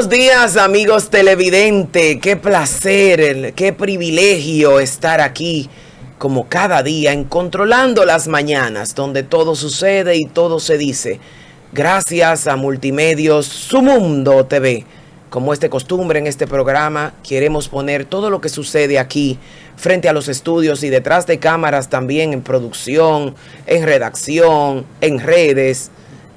buenos días, amigos televidentes. Qué placer, qué privilegio estar aquí como cada día en Controlando las Mañanas, donde todo sucede y todo se dice. Gracias a Multimedios Su Mundo TV. Como es de costumbre en este programa, queremos poner todo lo que sucede aquí frente a los estudios y detrás de cámaras también, en producción, en redacción, en redes,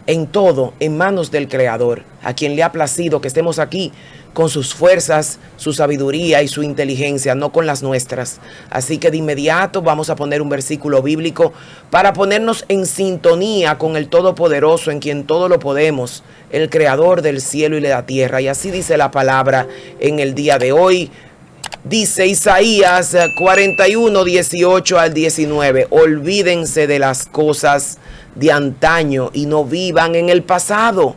en todo, en manos del Creador, a quien le ha placido que estemos aquí con sus fuerzas, su sabiduría y su inteligencia, no con las nuestras. Así que de inmediato vamos a poner un versículo bíblico para ponernos en sintonía con el Todopoderoso, en quien todo lo podemos, el Creador del cielo y de la tierra. Y así dice la palabra en el día de hoy. Dice Isaías 41, 18 al 19, olvídense de las cosas de antaño y no vivan en el pasado.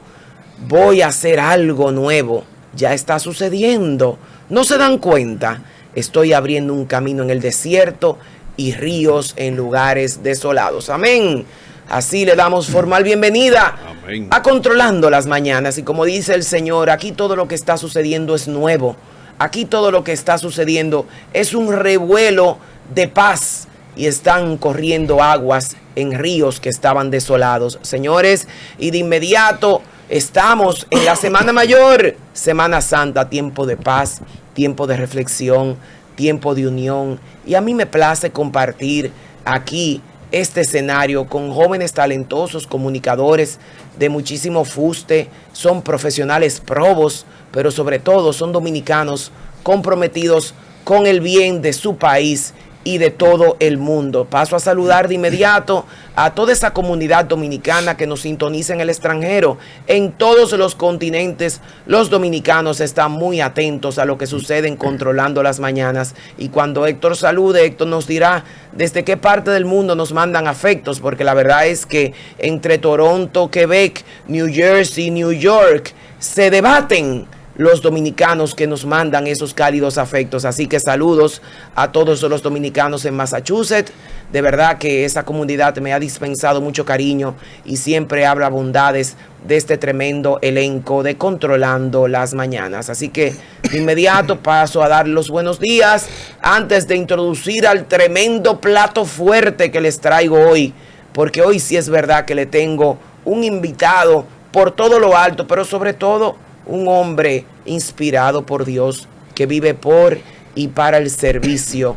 Voy a hacer algo nuevo. Ya está sucediendo. ¿No se dan cuenta? Estoy abriendo un camino en el desierto y ríos en lugares desolados. Amén. Así le damos formal bienvenida Amén. a Controlando las Mañanas. Y como dice el Señor, aquí todo lo que está sucediendo es nuevo. Aquí todo lo que está sucediendo es un revuelo de paz y están corriendo aguas en ríos que estaban desolados. Señores, y de inmediato estamos en la Semana Mayor, Semana Santa, tiempo de paz, tiempo de reflexión, tiempo de unión. Y a mí me place compartir aquí este escenario con jóvenes talentosos, comunicadores de muchísimo fuste, son profesionales probos, pero sobre todo son dominicanos comprometidos con el bien de su país y de todo el mundo. Paso a saludar de inmediato a toda esa comunidad dominicana que nos sintoniza en el extranjero. En todos los continentes, los dominicanos están muy atentos a lo que sucede en Controlando las Mañanas. Y cuando Héctor salude, Héctor nos dirá desde qué parte del mundo nos mandan afectos, porque la verdad es que entre Toronto, Quebec, New Jersey, New York, se debaten los dominicanos que nos mandan esos cálidos afectos. Así que saludos a todos los dominicanos en Massachusetts. De verdad que esa comunidad me ha dispensado mucho cariño y siempre habla bondades de este tremendo elenco de Controlando las Mañanas. Así que de inmediato paso a dar los buenos días antes de introducir al tremendo plato fuerte que les traigo hoy, porque hoy sí es verdad que le tengo un invitado por todo lo alto, pero sobre todo un hombre inspirado por Dios, que vive por y para el servicio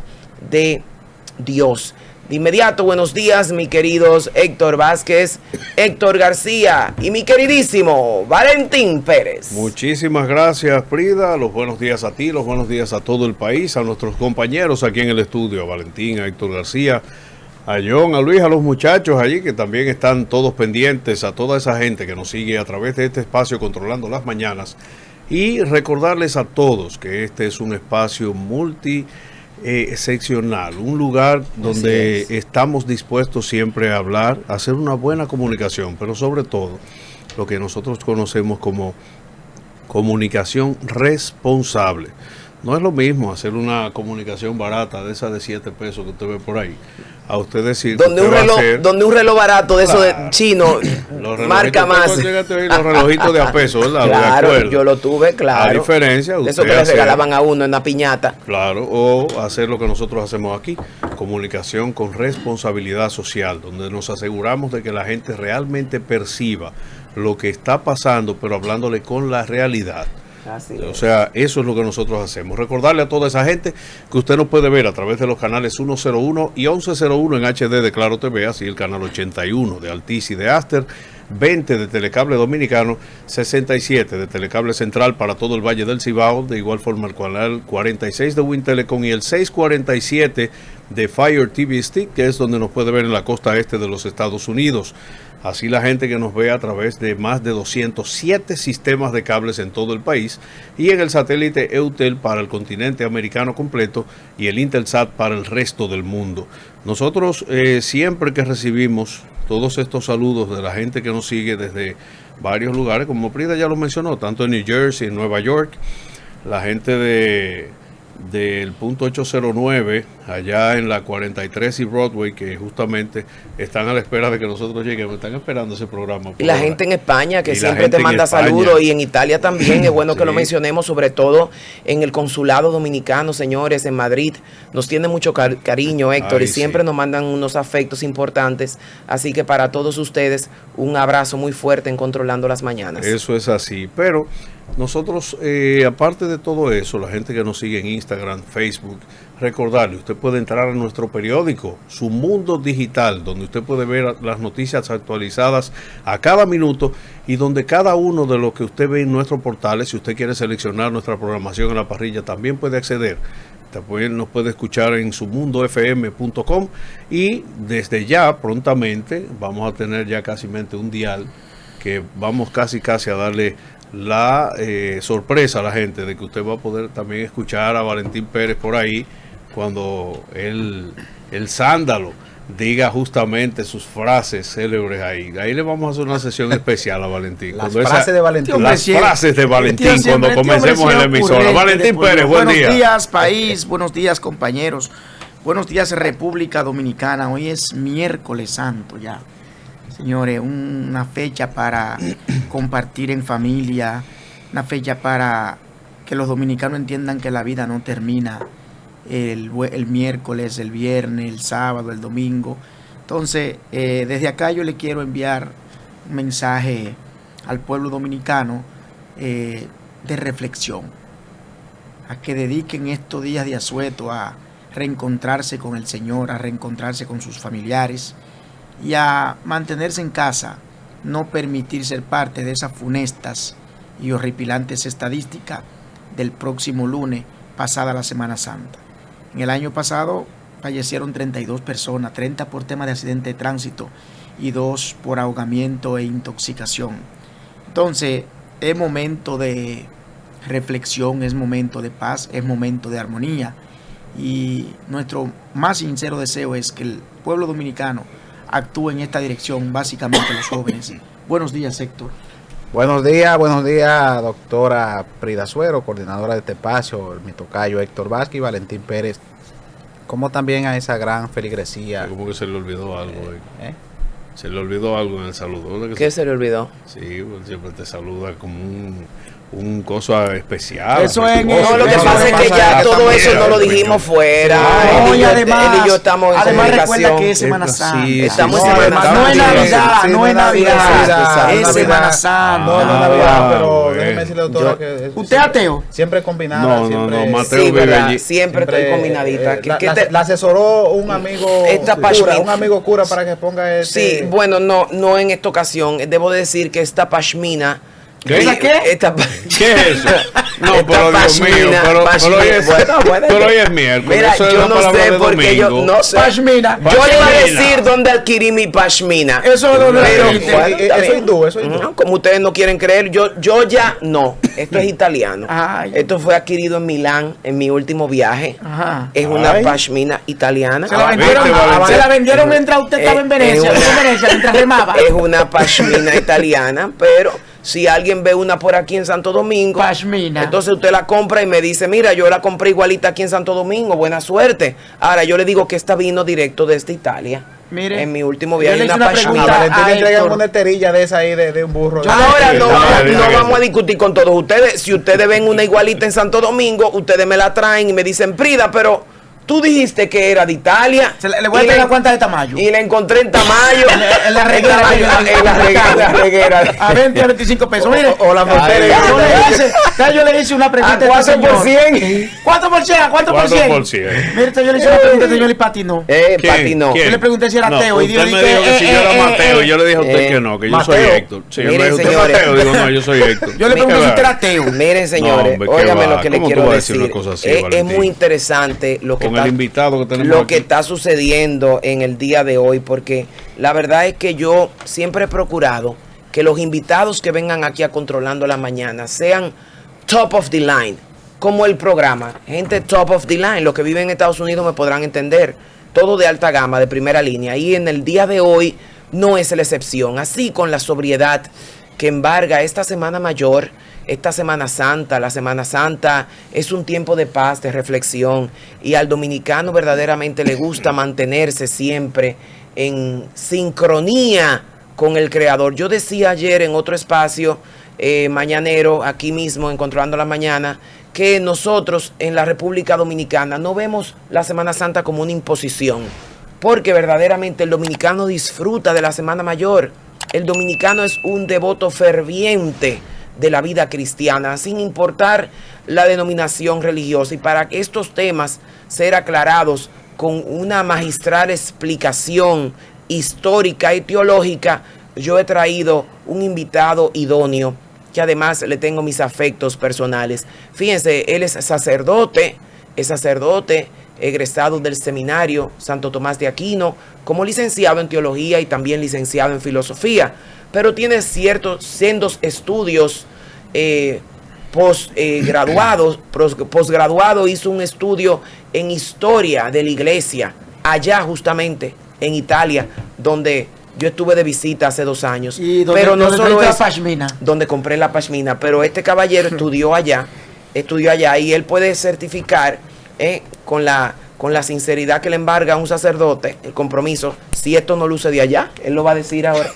de Dios. De inmediato, buenos días, mis queridos Héctor Vázquez, Héctor García y mi queridísimo Valentín Pérez. Muchísimas gracias, Frida. Los buenos días a ti, los buenos días a todo el país, a nuestros compañeros aquí en el estudio, a Valentín, a Héctor García, a John, a Luis, a los muchachos allí que también están todos pendientes, a toda esa gente que nos sigue a través de este espacio Controlando las Mañanas, y recordarles a todos que este es un espacio multiseccional, un lugar donde estamos dispuestos siempre a hablar, a hacer una buena comunicación, pero sobre todo lo que nosotros conocemos como comunicación responsable. No es lo mismo hacer una comunicación barata de esa de 7 pesos que usted ve por ahí, a usted decir donde un reloj barato de eso de chino marca más. Los relojitos de a peso, ¿verdad? Claro, yo lo tuve, claro. A diferencia de eso que le regalaban a uno en la piñata. Claro, o hacer lo que nosotros hacemos aquí, comunicación con responsabilidad social, donde nos aseguramos de que la gente realmente perciba lo que está pasando, pero hablándole con la realidad. O sea, eso es lo que nosotros hacemos. Recordarle a toda esa gente que usted nos puede ver a través de los canales 101 y 1101 en HD de Claro TV, así el canal 81 de Altiz y de Aster, 20 de Telecable Dominicano, 67 de Telecable Central para todo el Valle del Cibao, de igual forma el canal 46 de Wintelecom y el 647 de Fire TV Stick, que es donde nos puede ver en la costa este de los Estados Unidos. Así la gente que nos ve a través de más de 207 sistemas de cables en todo el país y en el satélite Eutel para el continente americano completo y el Intelsat para el resto del mundo. Nosotros siempre que recibimos todos estos saludos de la gente que nos sigue desde varios lugares, como Prida ya lo mencionó, tanto en New Jersey, en Nueva York, la gente de del punto 809, allá en la 43 y Broadway, que justamente están a la espera de que nosotros lleguemos, están esperando ese programa. Y la gente en España, que siempre te manda saludos, y en Italia también, es bueno que lo mencionemos, sobre todo en el consulado dominicano, señores, en Madrid, nos tiene mucho cariño, Héctor, y siempre nos mandan unos afectos importantes, así que para todos ustedes, un abrazo muy fuerte en Controlando las Mañanas. Eso es así, pero nosotros, aparte de todo eso, la gente que nos sigue en Instagram, Facebook, recordarle, usted puede entrar a nuestro periódico, Su Mundo Digital, donde usted puede ver las noticias actualizadas a cada minuto y donde cada uno de los que usted ve en nuestros portales, si usted quiere seleccionar nuestra programación en la parrilla, también puede acceder. También nos puede escuchar en sumundofm.com y desde ya, prontamente, vamos a tener ya casi un dial que vamos casi a darle la sorpresa a la gente de que usted va a poder también escuchar a Valentín Pérez por ahí cuando el sándalo diga justamente sus frases célebres ahí. Ahí le vamos a hacer una sesión especial a Valentín. Las frases de Valentín. Las frases de Valentín cuando comencemos en la emisora. Valentín Pérez, buen día. Buenos días, país. Buenos días, compañeros. Buenos días, República Dominicana. Hoy es miércoles santo ya. Señores, una fecha para compartir en familia, una fecha para que los dominicanos entiendan que la vida no termina el miércoles, el viernes, el sábado, el domingo. Entonces, desde acá yo le quiero enviar un mensaje al pueblo dominicano de reflexión, a que dediquen estos días de asueto a reencontrarse con el Señor, a reencontrarse con sus familiares y a mantenerse en casa, no permitir ser parte de esas funestas y horripilantes estadísticas del próximo lunes, pasada la Semana Santa. En el año pasado fallecieron 32 personas, 30 por tema de accidente de tránsito y 2 por ahogamiento e intoxicación. Entonces, es momento de reflexión, es momento de paz, es momento de armonía. Y nuestro más sincero deseo es que el pueblo dominicano actúe en esta dirección, básicamente los jóvenes. Buenos días, Héctor. Buenos días, doctora Prida Suero, coordinadora de este espacio, mi tocayo Héctor Vázquez y Valentín Pérez, como también a esa gran feligresía. Como que se le olvidó algo. Se le olvidó algo en el saludo. ¿Qué se le olvidó? Sí, pues siempre te saluda como un cosa especial. Eso es. No, lo que pasa es que ya todo eso no lo dijimos fuera. No, y además, él y yo estamos en además recuerda comunicación. que es Semana Santa. Sí, estamos sí, en Semana Santa. No es Navidad, no es Navidad. Es Navidad. Semana Santa. No, no Navidad, pero bueno. déjeme decirle, doctora, que ¿Usted es ateo? siempre combinada. No, Mateo Sí, vive ¿verdad? allí. Siempre estoy combinadita. La asesoró un amigo cura, para que ponga Sí, bueno, no en esta ocasión. Debo decir que esta pashmina. ¿Qué? ¿Esa qué? ¿Qué es eso? No, Esta pero Dios mío, pero hoy es miércoles. Mira, eso es yo la no palabra sé de por qué yo domingo. no sé. Pashmina. Yo le iba a decir dónde adquirí mi pashmina. Eso es lo Pero, que bueno, está eso es bien. hindú, eso es hindú. No, como ustedes no quieren creer, yo ya no. Esto es italiano. Ay. Esto fue adquirido en Milán en mi último viaje. Ajá. Es una Ay. pashmina italiana. Se la vendieron mientras usted estaba en Venecia. Mientras remaba. Es una pashmina italiana, pero si alguien ve una por aquí en Santo Domingo, Pashmina. entonces usted la compra y me dice, mira, yo la compré igualita aquí en Santo Domingo, buena suerte. Ahora yo le digo que esta vino directo desde Italia. Mire, en mi último yo viaje, le hice una una pashmina. pregunta. Valentín le entrega Héctor. una esterilla de esa ahí de un burro. Ahora no Está vamos a discutir con todos ustedes. Si ustedes ven una igualita en Santo Domingo, ustedes me la traen y me dicen, Prida, pero tú dijiste que era de Italia. Le voy a traer la cuenta de Tamayo. Y la encontré en Tamayo. En la reguera. En la reguera. A 20 a 25 pesos. Mire, O la frontera. yo le hice una pregunta. A 4 por 100. ¿Cuánto por 100? ¿Cuánto por 100? Mire, yo le hice una pregunta al señor y patinó. Patinó. Yo le pregunté si era ateo y dijo usted me dijo que si yo era Mateo, yo le dije a usted que no, que yo soy Mateo. Héctor. Si yo Miren, me dijo, ¿usted es señores. Mateo? Digo, no, yo soy Héctor. Yo le pregunté si usted era ateo. Miren, señores, No, hombre, ¿qué óigame va? lo que le ¿Cómo tú quiero vas a decir decir. una cosa así, Es Valentín? muy interesante lo que Con está, el invitado que tenemos lo aquí. que está sucediendo en el día de hoy, porque la verdad es que yo siempre he procurado que los invitados que vengan aquí a Controlando la Mañana sean top of the line, como el programa, gente top of the line. Los que viven en Estados Unidos me podrán entender, todo de alta gama, de primera línea, y en el día de hoy no es la excepción. Así, con la sobriedad que embarga esta Semana Mayor, esta Semana Santa. La Semana Santa es un tiempo de paz, de reflexión, y al dominicano verdaderamente le gusta mantenerse siempre en sincronía con el Creador. Yo decía ayer en otro espacio mañanero, aquí mismo, Encontrando la Mañana, que nosotros en la República Dominicana no vemos la Semana Santa como una imposición, porque verdaderamente el dominicano disfruta de la Semana Mayor. El dominicano es un devoto ferviente de la vida cristiana, sin importar la denominación religiosa. Y para que estos temas ser aclarados con una magistral explicación histórica y teológica, yo he traído un invitado idóneo, que además le tengo mis afectos personales. Fíjense, él es sacerdote egresado del seminario Santo Tomás de Aquino, como licenciado en teología y también licenciado en filosofía, pero tiene ciertos sendos estudios posgraduado, hizo un estudio en historia de la iglesia, allá justamente en Italia, donde yo estuve de visita hace 2 años. Y pero no solo es pashmina, donde compré la pashmina, pero este caballero estudió allá y él puede certificar con la sinceridad que le embarga a un sacerdote, el compromiso, si esto no luce de allá, él lo va a decir ahora.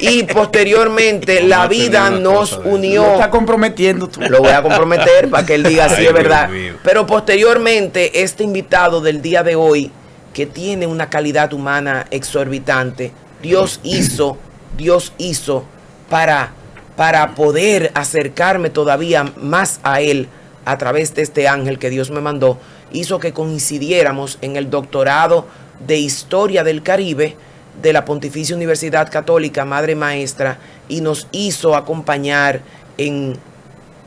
Y posteriormente la vida nos unió. Lo está comprometiendo tú. Lo voy a comprometer para que él diga si es verdad. Pero posteriormente, este invitado del día de hoy, que tiene una calidad humana exorbitante, Dios hizo para poder acercarme todavía más a él a través de este ángel que Dios me mandó, hizo que coincidiéramos en el doctorado de Historia del Caribe de la Pontificia Universidad Católica Madre Maestra, y nos hizo acompañar en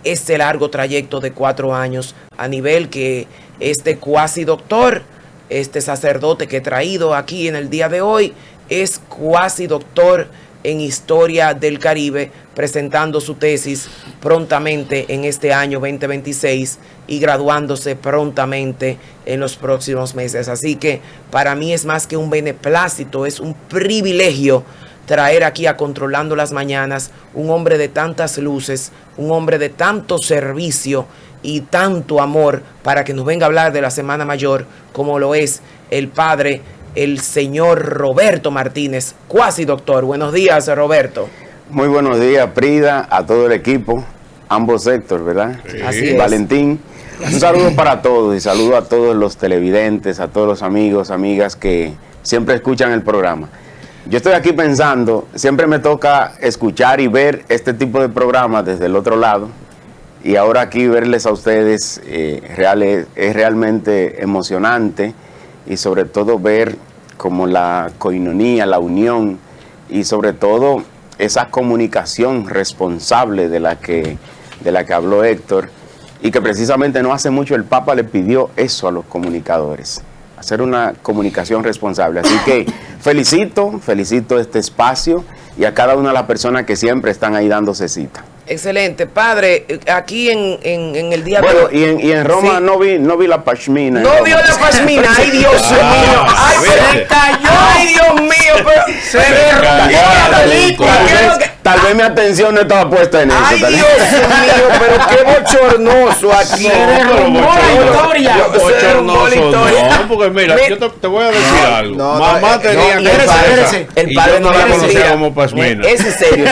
este largo trayecto de 4 años, a nivel que este cuasi doctor, este sacerdote que he traído aquí en el día de hoy, es cuasi doctor en Historia del Caribe, presentando su tesis prontamente en este año 2026 y graduándose prontamente en los próximos meses. Así que para mí es más que un beneplácito, es un privilegio traer aquí a Controlando las Mañanas un hombre de tantas luces, un hombre de tanto servicio y tanto amor, para que nos venga a hablar de la Semana Mayor, como lo es el padre, el señor Roberto Martínez, cuasi doctor. Buenos días, Roberto. Muy buenos días, Prida, a todo el equipo, ambos Héctor, ¿verdad? Sí. Así es. Valentín. Un saludo para todos y saludo a todos los televidentes, a todos los amigos, amigas que siempre escuchan el programa. Yo estoy aquí pensando, siempre me toca escuchar y ver este tipo de programas desde el otro lado, y ahora aquí verles a ustedes es realmente emocionante, y sobre todo ver como la coinonía, la unión, y sobre todo esa comunicación responsable de la que habló Héctor, y que precisamente no hace mucho el Papa le pidió eso a los comunicadores, hacer una comunicación responsable. Así que felicito este espacio y a cada una de las personas que siempre están ahí dándose cita. Excelente, padre. Aquí en el día bueno, de hoy. Y en Roma sí. no vi la pashmina. No vio la pashmina. Ay, Dios mío. Ay, se cayó. Ay, Dios mío. Pero se derrumbó la película. Tal vez mi atención no estaba puesta en eso. Ay, Dios mío, pero qué bochornoso aquí. Se derrumbó la historia. No, porque mira, yo te voy a decir algo. Mamá tenía que espérese. El padre no la conocía como pashmina. Es en serio.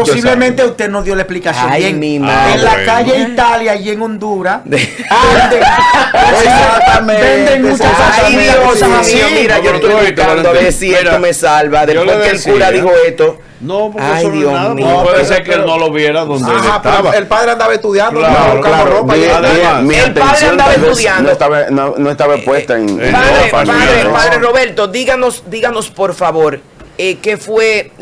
Posiblemente usted nos dio la explicación. Ay, bien. Mi madre. En la calle Italia y en Honduras venden muchas cosas. Ay, Dios mío, mira, yo estoy buscando a ver si esto me salva. Después que el cura dijo esto. No, porque ay, eso no Dios es nada. mío. No puede ser que él no lo viera donde él estaba. El padre andaba estudiando, Claro, buscando ropa. Mi el padre atención andaba tal vez estudiando. no estaba puesta en Padre Roberto, díganos por favor, ¿qué fue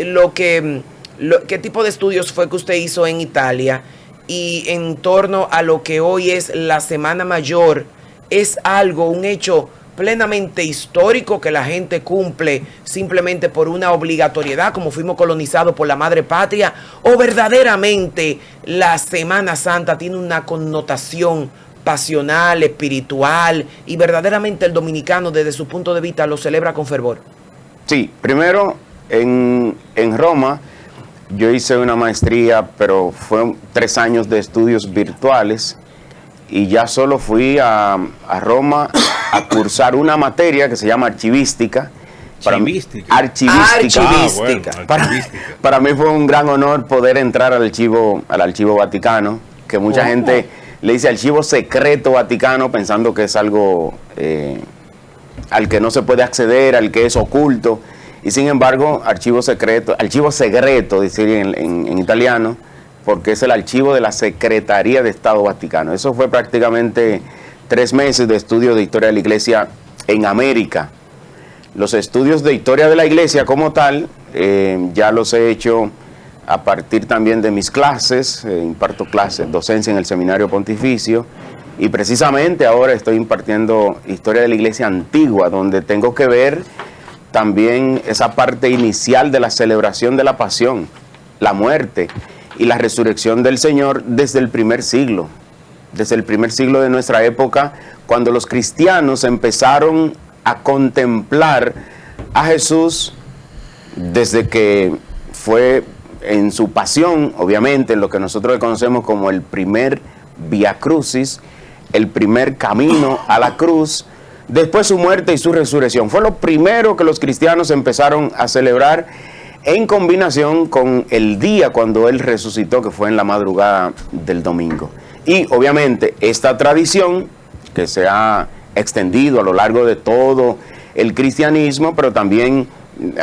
qué tipo de estudios fue que usted hizo en Italia? Y en torno a lo que hoy es la Semana Mayor, ¿es un hecho plenamente histórico que la gente cumple simplemente por una obligatoriedad, como fuimos colonizados por la madre patria, o verdaderamente la Semana Santa tiene una connotación pasional, espiritual, y verdaderamente el dominicano desde su punto de vista lo celebra con fervor? Sí, primero en Roma yo hice una maestría, pero fue 3 años de estudios virtuales y ya solo fui a Roma a cursar una materia que se llama archivística. Archivística. Archivística. Para mí fue un gran honor poder entrar al archivo Vaticano, que mucha gente le dice archivo secreto Vaticano pensando que es algo al que no se puede acceder, al que es oculto. Y sin embargo, archivo secreto, decir en italiano, porque es el archivo de la Secretaría de Estado Vaticano. Eso fue prácticamente 3 meses de estudio de historia de la Iglesia en América. Los estudios de historia de la Iglesia como tal, ya los he hecho a partir también de mis clases, imparto clases, docencia en el Seminario Pontificio, y precisamente ahora estoy impartiendo historia de la Iglesia antigua, donde tengo que ver también esa parte inicial de la celebración de la pasión, la muerte y la resurrección del Señor desde el primer siglo de nuestra época, cuando los cristianos empezaron a contemplar a Jesús desde que fue en su pasión, obviamente en lo que nosotros conocemos como el primer Vía Crucis, el primer camino a la cruz. Después su muerte y su resurrección. Fue lo primero que los cristianos empezaron a celebrar en combinación con el día cuando Él resucitó, que fue en la madrugada del domingo. Y obviamente esta tradición que se ha extendido a lo largo de todo el cristianismo, pero también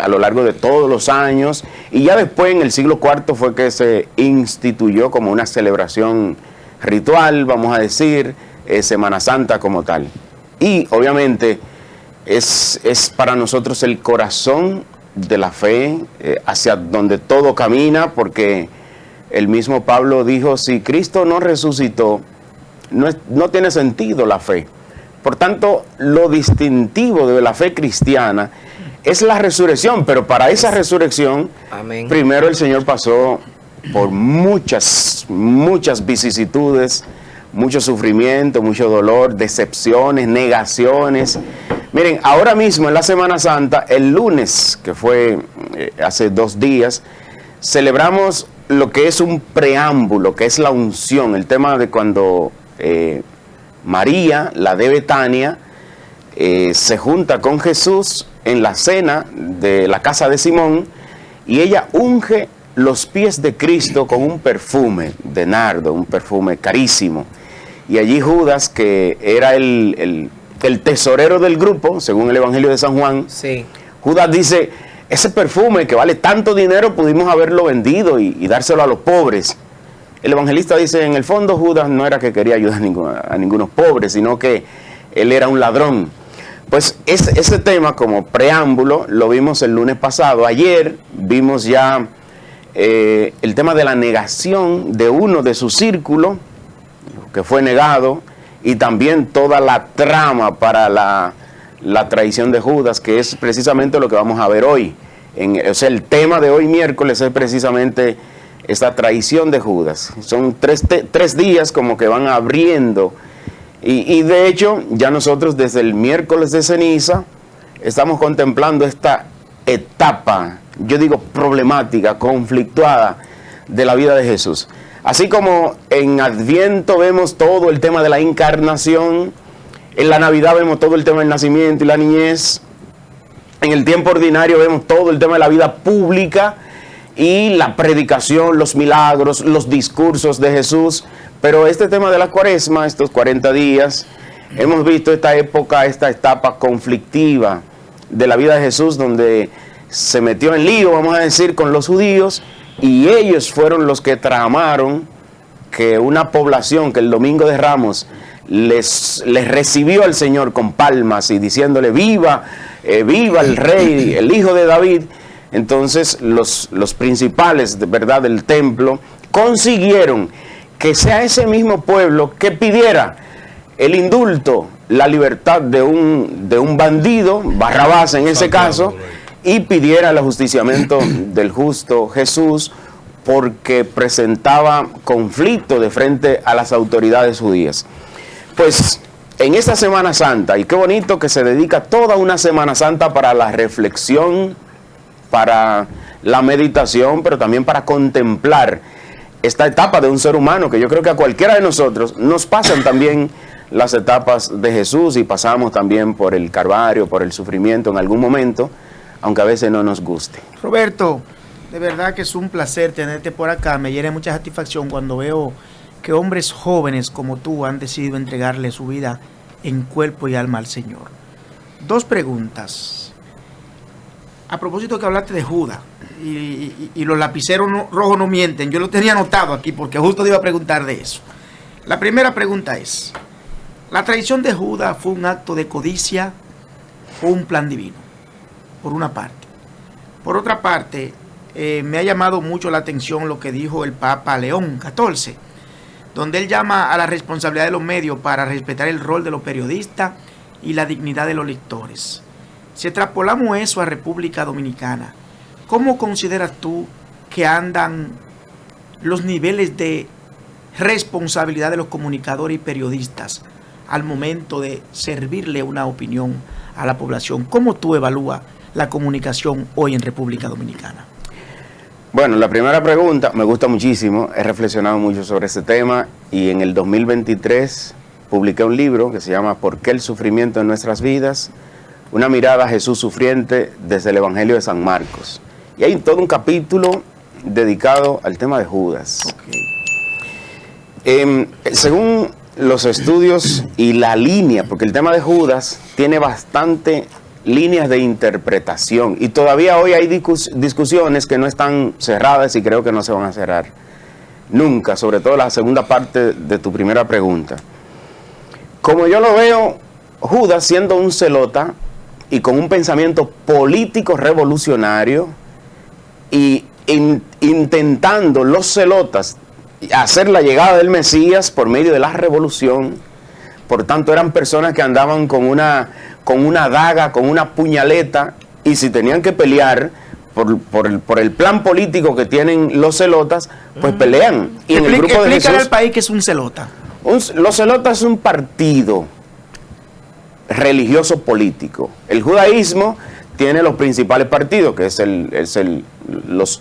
a lo largo de todos los años, y ya después en el siglo IV fue que se instituyó como una celebración ritual, vamos a decir, Semana Santa como tal. Y obviamente es para nosotros el corazón de la fe, hacia donde todo camina, porque el mismo Pablo dijo, si Cristo no resucitó, no tiene sentido la fe. Por tanto, lo distintivo de la fe cristiana es la resurrección, pero para esa resurrección, amén, primero el Señor pasó por muchas vicisitudes, mucho sufrimiento, mucho dolor, decepciones, negaciones. Miren, ahora mismo en la Semana Santa, el lunes, que fue hace 2 días, celebramos lo que es un preámbulo, que es la unción, el tema de cuando María, la de Betania, se junta con Jesús en la cena de la casa de Simón, y ella unge los pies de Cristo con un perfume de nardo, un perfume carísimo. Y allí Judas, que era el tesorero del grupo, según el Evangelio de San Juan, sí, Judas dice, ese perfume que vale tanto dinero pudimos haberlo vendido y dárselo a los pobres. El evangelista dice, en el fondo Judas no era que quería ayudar a ningunos pobres, sino que él era un ladrón. Pues ese tema como preámbulo lo vimos el lunes pasado. Ayer vimos ya el tema de la negación de uno de su círculo, que fue negado, y también toda la trama para la traición de Judas, que es precisamente lo que vamos a ver hoy. O sea, el tema de hoy miércoles es precisamente esta traición de Judas. Son 3 días como que van abriendo, y de hecho ya nosotros desde el miércoles de ceniza estamos contemplando esta etapa, yo digo problemática, conflictuada de la vida de Jesús. Así como en Adviento vemos todo el tema de la encarnación, en la Navidad vemos todo el tema del nacimiento y la niñez, en el tiempo ordinario vemos todo el tema de la vida pública y la predicación, los milagros, los discursos de Jesús. Pero este tema de la Cuaresma, estos 40 días, hemos visto esta época, esta etapa conflictiva de la vida de Jesús, donde se metió en lío, vamos a decir, con los judíos, y ellos fueron los que tramaron que una población que el Domingo de Ramos les recibió al Señor con palmas y diciéndole viva, viva el rey, el hijo de David. Entonces los principales de verdad del templo consiguieron que sea ese mismo pueblo que pidiera el indulto, la libertad de un bandido, Barrabás en ese caso, y pidiera el ajusticiamiento del justo Jesús, porque presentaba conflicto de frente a las autoridades judías. Pues en esta Semana Santa, y qué bonito que se dedica toda una Semana Santa para la reflexión, para la meditación, pero también para contemplar esta etapa de un ser humano, que yo creo que a cualquiera de nosotros nos pasan también las etapas de Jesús y pasamos también por el Calvario, por el sufrimiento en algún momento, aunque a veces no nos guste. Roberto, de verdad que es un placer tenerte por acá. Me llena mucha satisfacción cuando veo que hombres jóvenes como tú han decidido entregarle su vida en cuerpo y alma al Señor. 2 preguntas. A propósito que hablaste de Judas, y los lapiceros rojos no mienten, yo lo tenía anotado aquí porque justo te iba a preguntar de eso. La primera pregunta es, ¿la traición de Judas fue un acto de codicia o un plan divino? Por una parte. Por otra parte, me ha llamado mucho la atención lo que dijo el Papa León XIV, donde él llama a la responsabilidad de los medios para respetar el rol de los periodistas y la dignidad de los lectores. Si extrapolamos eso a República Dominicana, ¿cómo consideras tú que andan los niveles de responsabilidad de los comunicadores y periodistas al momento de servirle una opinión a la población? ¿Cómo tú evalúas la comunicación hoy en República Dominicana? Bueno, la primera pregunta me gusta muchísimo, he reflexionado mucho sobre ese tema y en el 2023 publiqué un libro que se llama ¿Por qué el sufrimiento en nuestras vidas? Una mirada a Jesús sufriente desde el Evangelio de San Marcos. Y hay todo un capítulo dedicado al tema de Judas. Según los estudios y la línea, porque el tema de Judas tiene bastante líneas de interpretación y todavía hoy hay discusiones que no están cerradas y creo que no se van a cerrar nunca, sobre todo la segunda parte de tu primera pregunta. Como yo lo veo, Judas siendo un zelota y con un pensamiento político revolucionario y intentando los celotas hacer la llegada del Mesías por medio de la revolución. Por tanto, eran personas que andaban con una daga, con una puñaleta, y si tenían que pelear por el plan político que tienen los celotas, pues pelean. Y en el grupo de Jesús, al país que es un celota. Los celotas es un partido religioso político. El judaísmo tiene los principales partidos, que es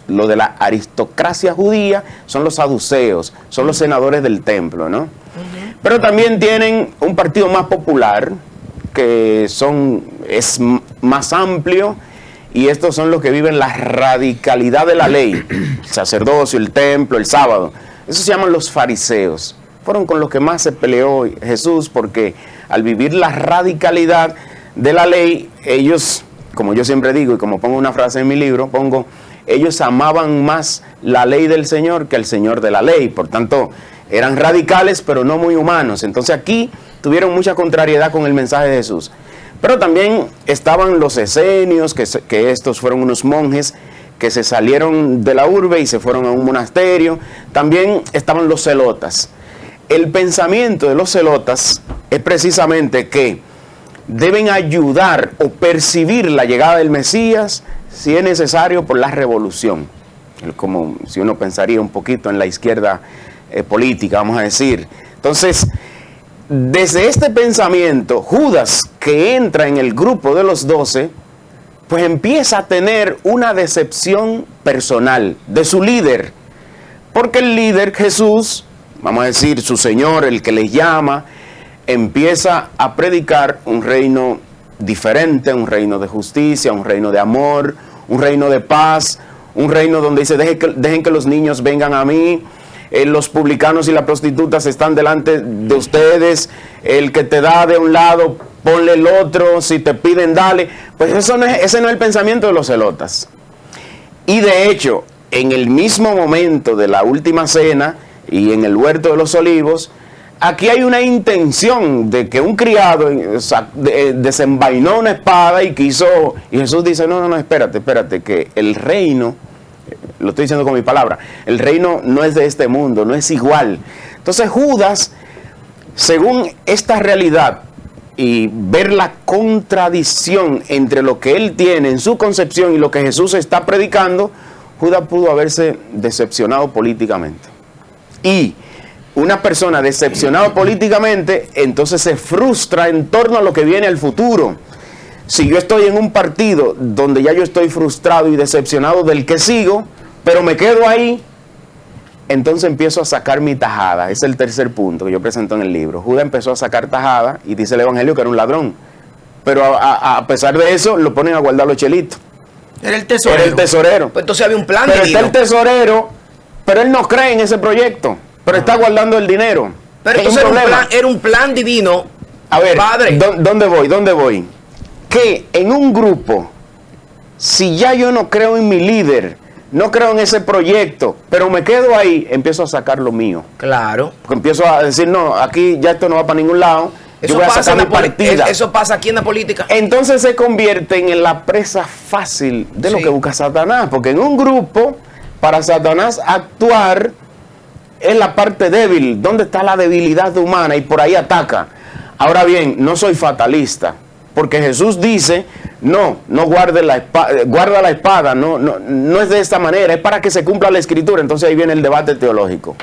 lo de la aristocracia judía, son los saduceos, son los senadores del templo, ¿no? Pero también tienen un partido más popular, que es más amplio, y estos son los que viven la radicalidad de la ley, el sacerdocio, el templo, el sábado. Esos se llaman los fariseos. Fueron con los que más se peleó Jesús, porque al vivir la radicalidad de la ley, ellos, como yo siempre digo, y como pongo una frase en mi libro, ellos amaban más la ley del Señor que el Señor de la ley. Por tanto, eran radicales, pero no muy humanos. Entonces aquí tuvieron mucha contrariedad con el mensaje de Jesús. Pero también estaban los esenios, que estos fueron unos monjes que se salieron de la urbe y se fueron a un monasterio. También estaban los celotas. El pensamiento de los celotas es precisamente que deben ayudar o percibir la llegada del Mesías, si es necesario, por la revolución. Como si uno pensaría un poquito en la izquierda política, vamos a decir. Entonces, desde este pensamiento, Judas, que entra en el grupo de los 12, pues empieza a tener una decepción personal de su líder. Porque el líder, Jesús, vamos a decir, su Señor, el que les llama, empieza a predicar un reino diferente, un reino de justicia, un reino de amor, un reino de paz, un reino donde dice, dejen que los niños vengan a mí, los publicanos y las prostitutas están delante de ustedes, el que te da de un lado, ponle el otro, si te piden, dale. Pues ese no es el pensamiento de los celotas. Y de hecho, en el mismo momento de la última cena y en el huerto de los olivos, aquí hay una intención de que un criado desenvainó una espada y Jesús dice, no, espérate, que el reino, lo estoy diciendo con mi palabra, el reino no es de este mundo, no es igual. Entonces Judas, según esta realidad y ver la contradicción entre lo que él tiene en su concepción y lo que Jesús está predicando, Judas pudo haberse decepcionado políticamente. Y una persona decepcionada políticamente, entonces se frustra en torno a lo que viene al futuro. Si yo estoy en un partido donde ya yo estoy frustrado y decepcionado del que sigo, pero me quedo ahí, entonces empiezo a sacar mi tajada. Es el tercer punto que yo presento en el libro. Judas empezó a sacar tajada y dice el Evangelio que era un ladrón. Pero a pesar de eso, lo ponen a guardar los chelitos. Era el tesorero. Era el tesorero. Pues entonces había un plan Pero divino. está el tesorero, pero él no cree en ese proyecto, pero está guardando el dinero. Pero Es entonces problema. era un plan divino. A ver, Padre. ¿dónde voy? Que en un grupo, si ya yo no creo en mi líder, no creo en ese proyecto, pero me quedo ahí, empiezo a sacar lo mío. Claro. Porque empiezo a decir, no, aquí ya esto no va para ningún lado, yo Eso voy a pasa, sacar en mi la partida. eso pasa aquí en la política. Entonces se convierten en la presa fácil de lo Sí. que busca Satanás, porque en un grupo, para Satanás actuar, es la parte débil, donde está la debilidad humana y por ahí ataca. Ahora bien, no soy fatalista, porque Jesús dice, no guarde la espada, guarda la espada, no es de esta manera, es para que se cumpla la escritura. Entonces ahí viene el debate teológico.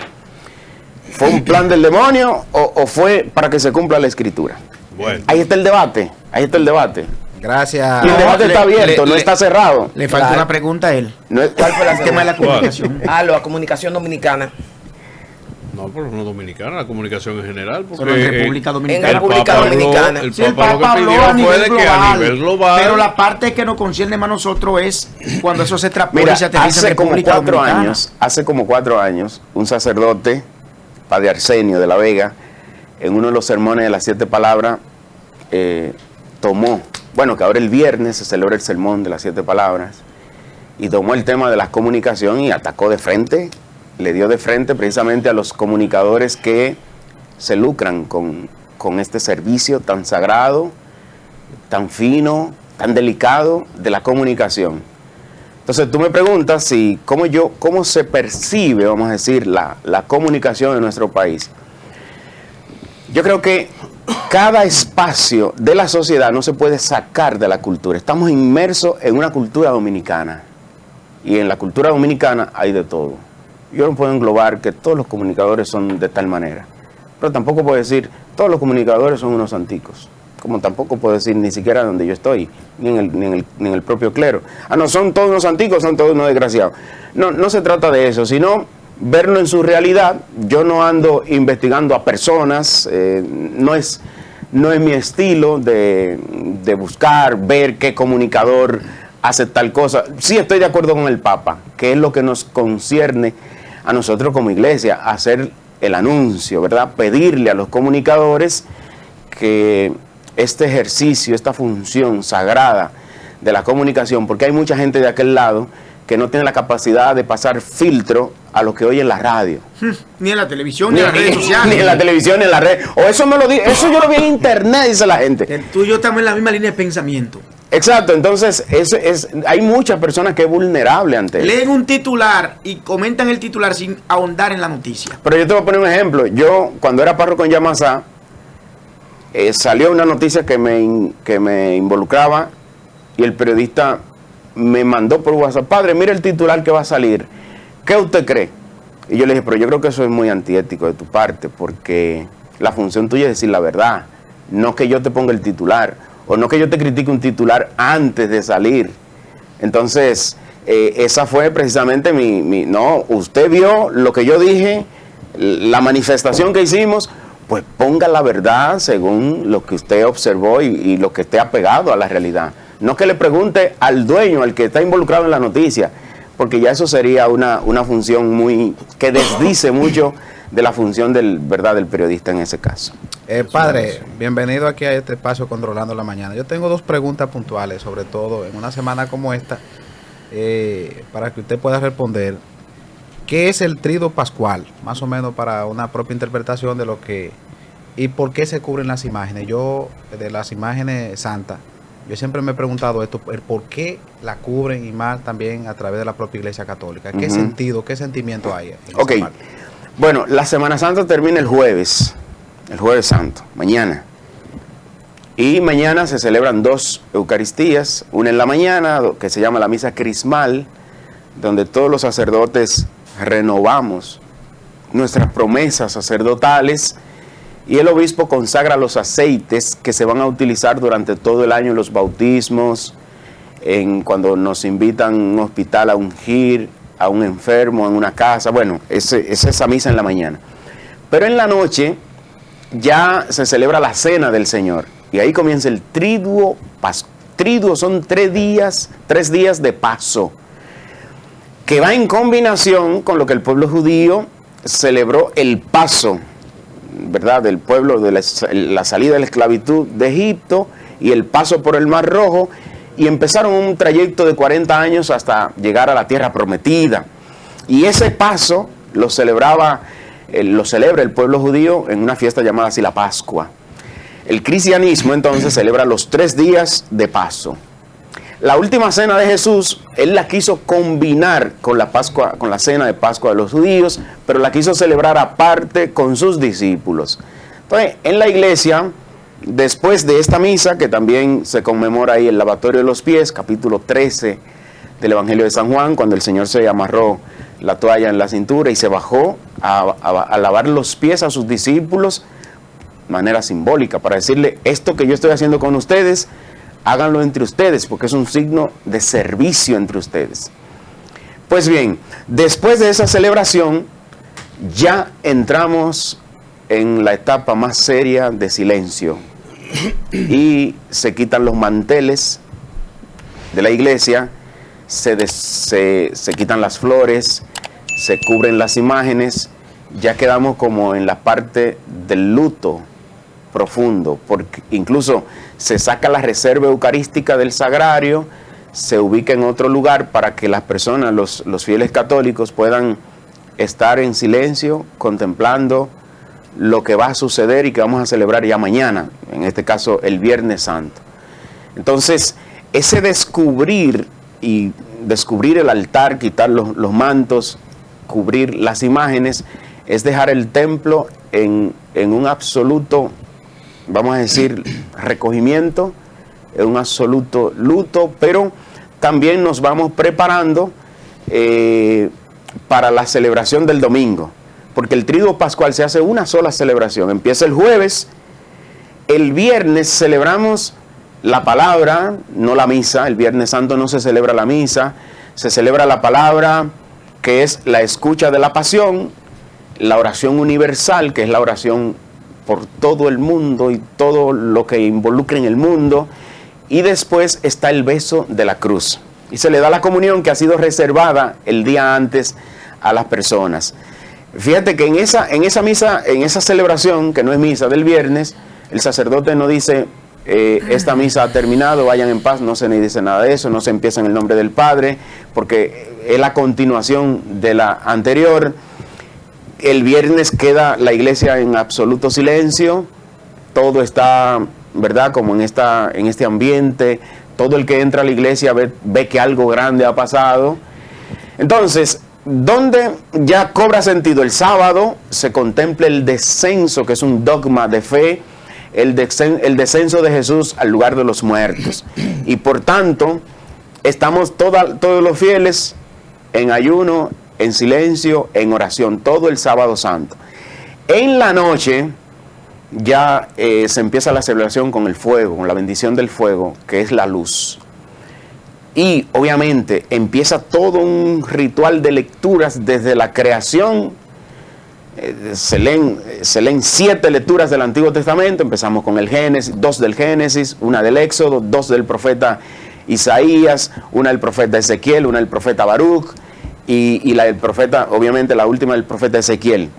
¿Fue un plan del demonio o fue para que se cumpla la escritura? Bueno, Ahí está el debate, ahí está el debate. Gracias. Y el debate está abierto, no le- está cerrado. Le falta Claro. una pregunta a él. No es- ¿Cuál fue la El tema de la ¿Cuál? comunicación. La comunicación dominicana. no, pero no dominicana, la comunicación en general. Porque, Pero en República Dominicana. en República Dominicana. El Sí, el Papa lo Papa que habló pidió a fue nivel de que global, a nivel global. pero la parte que nos concierne más a nosotros es cuando eso se extrapola Mira, y se aterriza en hace como República 4 Dominicana. años, un sacerdote, padre Arsenio de la Vega, en uno de los sermones de las 7 palabras, tomó, bueno, que ahora el viernes se celebra el sermón de las 7 palabras, y tomó el tema de la comunicación y atacó de frente, le dio de frente precisamente a los comunicadores que se lucran con este servicio tan sagrado, tan fino, tan delicado de la comunicación. Entonces tú me preguntas si cómo se percibe, vamos a decir, la comunicación en nuestro país. Yo creo que cada espacio de la sociedad no se puede sacar de la cultura. Estamos inmersos en una cultura dominicana. Y en la cultura dominicana hay de todo. Yo no puedo englobar que todos los comunicadores son de tal manera. Pero tampoco puedo decir, todos los comunicadores son unos santicos. Como tampoco puedo decir ni siquiera donde yo estoy, ni en el propio clero. No, son todos unos santicos, son todos unos desgraciados. No se trata de eso, sino verlo en su realidad. Yo no ando investigando a personas, no es mi estilo de buscar, ver qué comunicador hace tal cosa. Sí estoy de acuerdo con el Papa, que es lo que nos concierne a nosotros como iglesia, hacer el anuncio, ¿verdad? Pedirle a los comunicadores que este ejercicio, esta función sagrada de la comunicación, porque hay mucha gente de aquel lado que no tiene la capacidad de pasar filtro a lo que oye en la radio. Ni en la televisión, ni en las redes sociales. Ni en la televisión, ni en la red. O eso eso yo lo vi en internet, dice la gente. Tú y yo estamos en la misma línea de pensamiento. Exacto, entonces hay muchas personas que es vulnerable ante eso. Leen un titular y comentan el titular sin ahondar en la noticia. Pero yo te voy a poner un ejemplo. Yo, cuando era párroco en Yamasá, salió una noticia que me involucraba y el periodista me mandó por WhatsApp: padre, mira el titular que va a salir, ¿qué usted cree? Y yo le dije, pero yo creo que eso es muy antiético de tu parte, porque la función tuya es decir la verdad, no que yo te ponga el titular, o no que yo te critique un titular antes de salir. Entonces, esa fue precisamente no, usted vio lo que yo dije, la manifestación que hicimos, pues ponga la verdad según lo que usted observó y lo que esté apegado a la realidad. No que le pregunte al dueño, al que está involucrado en la noticia, porque ya eso sería una función que desdice mucho de la función del periodista en ese caso. Padre, bienvenido aquí a este espacio Controlando la Mañana. Yo tengo 2 preguntas puntuales, sobre todo en una semana como esta, para que usted pueda responder. ¿Qué es el trido pascual? Más o menos para una propia interpretación de lo que... ¿Y por qué se cubren las imágenes? Yo, de las imágenes santas, yo siempre me he preguntado esto, el por qué la cubren, y más también a través de la propia Iglesia Católica. ¿Qué sentido, qué sentimiento hay en esa parte? Bueno, la Semana Santa termina el jueves santo, mañana. Y mañana se celebran 2 Eucaristías, una en la mañana, que se llama la misa crismal, donde todos los sacerdotes renovamos nuestras promesas sacerdotales y el obispo consagra los aceites que se van a utilizar durante todo el año en los bautismos, cuando nos invitan a un hospital a ungir a un enfermo en una casa. Bueno, es esa misa en la mañana. Pero en la noche ya se celebra la cena del Señor, y ahí comienza el triduo pascual. Triduo son 3 días de paso, que va en combinación con lo que el pueblo judío celebró el paso, ¿verdad?, del pueblo, de la salida de la esclavitud de Egipto y el paso por el Mar Rojo, y empezaron un trayecto de 40 años hasta llegar a la tierra prometida. Y ese paso lo celebra el pueblo judío en una fiesta llamada así la Pascua. El cristianismo entonces celebra los 3 días de paso. La última cena de Jesús, él la quiso combinar con la Pascua, con la cena de Pascua de los judíos, pero la quiso celebrar aparte con sus discípulos. Entonces, en la iglesia, después de esta misa, que también se conmemora ahí el lavatorio de los pies, capítulo 13 del Evangelio de San Juan, cuando el Señor se amarró la toalla en la cintura y se bajó a lavar los pies a sus discípulos, manera simbólica, para decirle: esto que yo estoy haciendo con ustedes, háganlo entre ustedes, porque es un signo de servicio entre ustedes. Pues bien, después de esa celebración, ya entramos en la etapa más seria de silencio, y se quitan los manteles de la iglesia, se quitan las flores, se cubren las imágenes, ya quedamos como en la parte del luto profundo, porque incluso se saca la reserva eucarística del sagrario, se ubica en otro lugar para que las personas, los fieles católicos, puedan estar en silencio contemplando lo que va a suceder y que vamos a celebrar ya mañana, en este caso el Viernes Santo. Entonces, ese descubrir el altar, quitar los mantos, cubrir las imágenes, es dejar el templo en un absoluto, vamos a decir, recogimiento, en un absoluto luto, pero también nos vamos preparando para la celebración del domingo, porque el triduo pascual se hace una sola celebración. Empieza el jueves, el viernes celebramos la palabra, no la misa. El Viernes Santo no se celebra la misa, se celebra la palabra, que es la escucha de la pasión, la oración universal, que es la oración por todo el mundo y todo lo que involucre en el mundo, y después está el beso de la cruz, y se le da la comunión, que ha sido reservada el día antes a las personas. Fíjate que en esa misa, en esa celebración, que no es misa del viernes, el sacerdote no dice: esta misa ha terminado, vayan en paz. No se ni dice nada de eso, no se empieza en el nombre del Padre, porque es la continuación de la anterior. El viernes queda la iglesia en absoluto silencio, todo está, ¿verdad?, como en este ambiente. Todo el que entra a la iglesia ve que algo grande ha pasado. Entonces, donde ya cobra sentido el sábado, se contempla el descenso, que es un dogma de fe, el descenso de Jesús al lugar de los muertos. Y por tanto, estamos todos los fieles en ayuno, en silencio, en oración, todo el sábado santo. En la noche ya se empieza la celebración con el fuego, con la bendición del fuego, que es la luz. Y obviamente empieza todo un ritual de lecturas desde la creación. Se leen 7 lecturas del Antiguo Testamento. Empezamos con el Génesis, 2 del Génesis, una del Éxodo, 2 del profeta Isaías, una del profeta Ezequiel, una del profeta Baruch, y la del profeta, obviamente la última del profeta Ezequiel.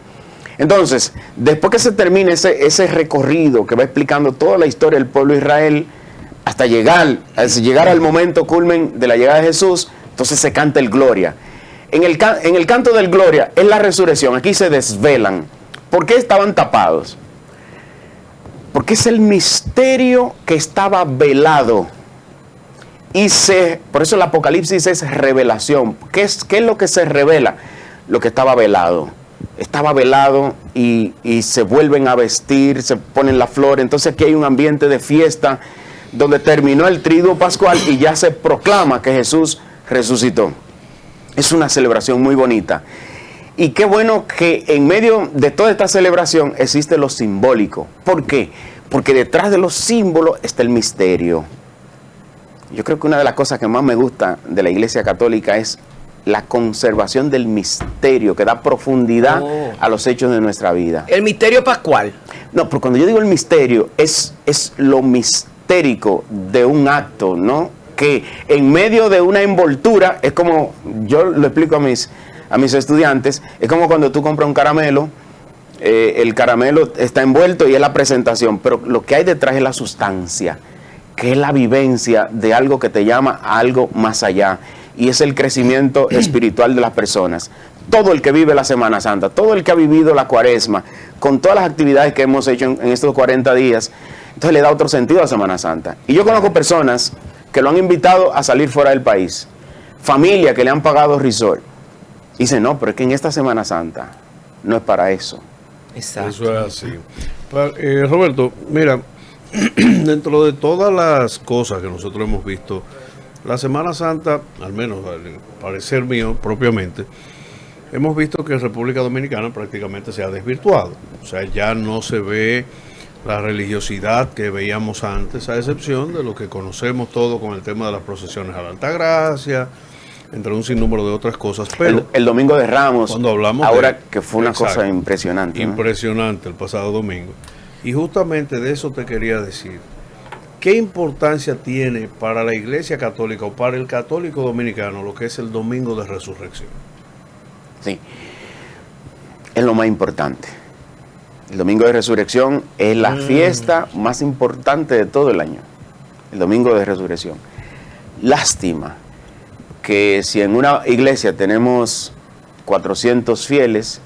Entonces, después que se termine ese recorrido que va explicando toda la historia del pueblo de Israel, hasta llegar al momento culmen de la llegada de Jesús, entonces se canta el Gloria. En el canto del Gloria es la resurrección. Aquí se desvelan. ¿Por qué estaban tapados? Porque es el misterio que estaba velado. Por eso el Apocalipsis es revelación. ¿Qué es lo que se revela? Lo que estaba velado. Estaba velado y se vuelven a vestir, se ponen la flor. Entonces aquí hay un ambiente de fiesta donde terminó el triduo pascual y ya se proclama que Jesús resucitó. Es una celebración muy bonita. Y qué bueno que en medio de toda esta celebración existe lo simbólico. ¿Por qué? Porque detrás de los símbolos está el misterio. Yo creo que una de las cosas que más me gusta de la Iglesia Católica es la conservación del misterio, que da profundidad a los hechos de nuestra vida. El misterio pascual. No, pero cuando yo digo el misterio, es lo mistérico de un acto, ¿no? Que en medio de una envoltura, es como, yo lo explico a mis estudiantes, es como cuando tú compras un caramelo, el caramelo está envuelto y es la presentación, pero lo que hay detrás es la sustancia, que es la vivencia de algo que te llama a algo más allá, y es el crecimiento espiritual de las personas. Todo el que vive la Semana Santa, todo el que ha vivido la Cuaresma, con todas las actividades que hemos hecho en estos 40 días, entonces le da otro sentido a la Semana Santa. Y yo conozco personas que lo han invitado a salir fuera del país, familia que le han pagado resort, y dicen, no, pero es que en esta Semana Santa no es para eso. Exacto. Eso es así. Roberto, mira, dentro de todas las cosas que nosotros hemos visto, la Semana Santa, al menos al parecer mío propiamente, hemos visto que en República Dominicana prácticamente se ha desvirtuado. O sea, ya no se ve la religiosidad que veíamos antes, a excepción de lo que conocemos todo con el tema de las procesiones a la Altagracia, entre un sinnúmero de otras cosas. Pero el Domingo de Ramos, cuando hablamos ahora que fue una cosa impresionante, ¿no? Impresionante el pasado domingo. Y justamente de eso te quería decir. ¿Qué importancia tiene para la Iglesia Católica o para el católico dominicano lo que es el Domingo de Resurrección? Sí, es lo más importante. El Domingo de Resurrección es la fiesta más importante de todo el año. El Domingo de Resurrección. Lástima que si en una iglesia tenemos 400 fieles,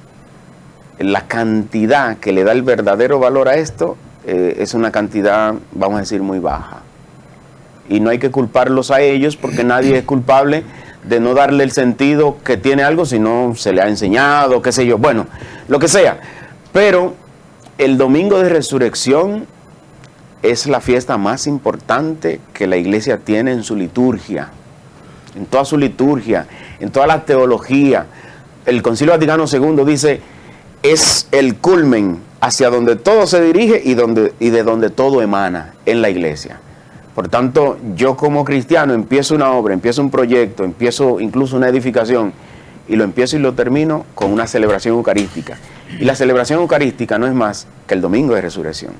la cantidad que le da el verdadero valor a esto es una cantidad, vamos a decir, muy baja. Y no hay que culparlos a ellos porque nadie es culpable de no darle el sentido que tiene algo si no se le ha enseñado, qué sé yo, bueno, lo que sea. Pero el Domingo de Resurrección es la fiesta más importante que la iglesia tiene en su liturgia, en toda su liturgia, en toda la teología. El Concilio Vaticano II dice, es el culmen hacia donde todo se dirige y de donde todo emana en la iglesia. Por tanto, yo como cristiano empiezo una obra, empiezo un proyecto, empiezo incluso una edificación, y lo empiezo y lo termino con una celebración eucarística. Y la celebración eucarística no es más que el Domingo de Resurrección.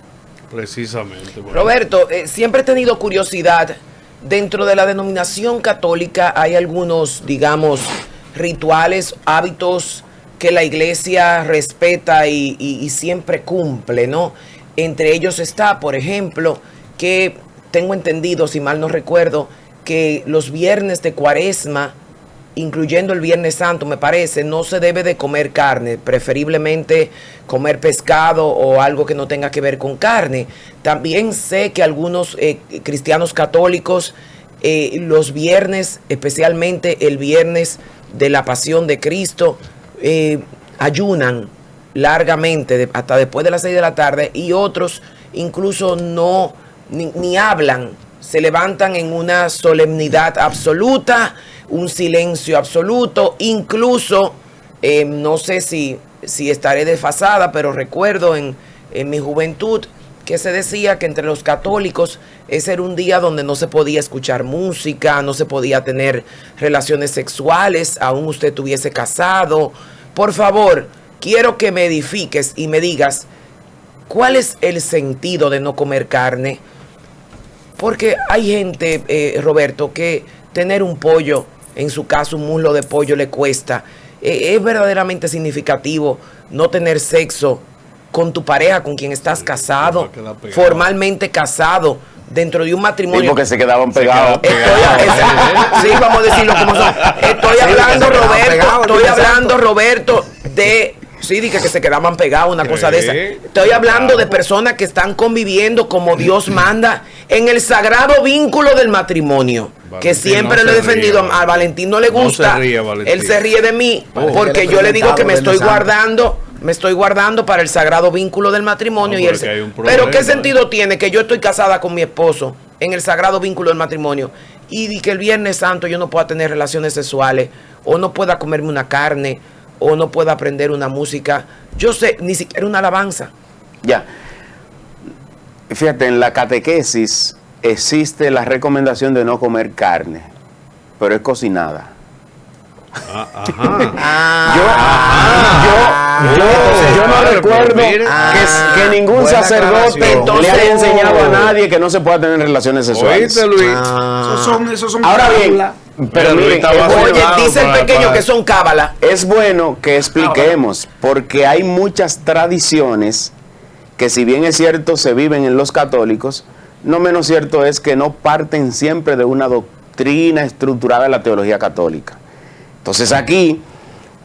Precisamente. Bueno. Roberto, siempre he tenido curiosidad. Dentro de la denominación católica hay algunos, digamos, rituales, hábitos que la iglesia respeta y siempre cumple, ¿no? Entre ellos está, por ejemplo, que tengo entendido, si mal no recuerdo, que los viernes de Cuaresma, incluyendo el Viernes Santo, me parece, no se debe de comer carne, preferiblemente comer pescado o algo que no tenga que ver con carne. También sé que algunos cristianos católicos, los viernes, especialmente el viernes de la Pasión de Cristo, ayunan largamente, hasta después de las 6 de la tarde, y otros incluso no, ni hablan, se levantan en una solemnidad absoluta, un silencio absoluto, incluso, no sé si estaré desfasada, pero recuerdo en mi juventud que se decía que entre los católicos ese era un día donde no se podía escuchar música, no se podía tener relaciones sexuales, aún usted estuviese casado. Por favor, quiero que me edifiques y me digas, ¿cuál es el sentido de no comer carne? Porque hay gente, Roberto, que tener un pollo, en su caso un muslo de pollo, le cuesta. Es verdaderamente significativo no tener sexo con tu pareja, con quien estás casado, formalmente casado, dentro de un matrimonio. Sí, porque se quedaban pegados. Sí, vamos a decirlo como son. Estoy hablando, Roberto, de... Sí, dije que se quedaban pegados, una cosa de esa. Estoy hablando de personas que están conviviendo como Dios manda en el sagrado vínculo del matrimonio. Valentín, que siempre lo he defendido. A Valentín no le gusta. No se ríe, Él se ríe de mí porque yo le digo que me estoy guardando para el sagrado vínculo del matrimonio. Pero ¿qué sentido tiene que yo estoy casada con mi esposo en el sagrado vínculo del matrimonio y que el Viernes Santo yo no pueda tener relaciones sexuales o no pueda comerme una carne o no pueda aprender una música, yo sé, ni siquiera una alabanza. Ya. Fíjate, en la catequesis existe la recomendación de no comer carne, pero es cocinada. Yo no recuerdo que ningún sacerdote le haya enseñado a nadie que no se pueda tener relaciones sexuales. Oíste, Luis. Esos son Ahora bien, pero miren, Oye, dice el pequeño que son cábala. es bueno que expliquemos, porque hay muchas tradiciones que, si bien es cierto se viven en los católicos, no menos cierto es que no parten siempre de una doctrina estructurada en la teología católica. Entonces aquí,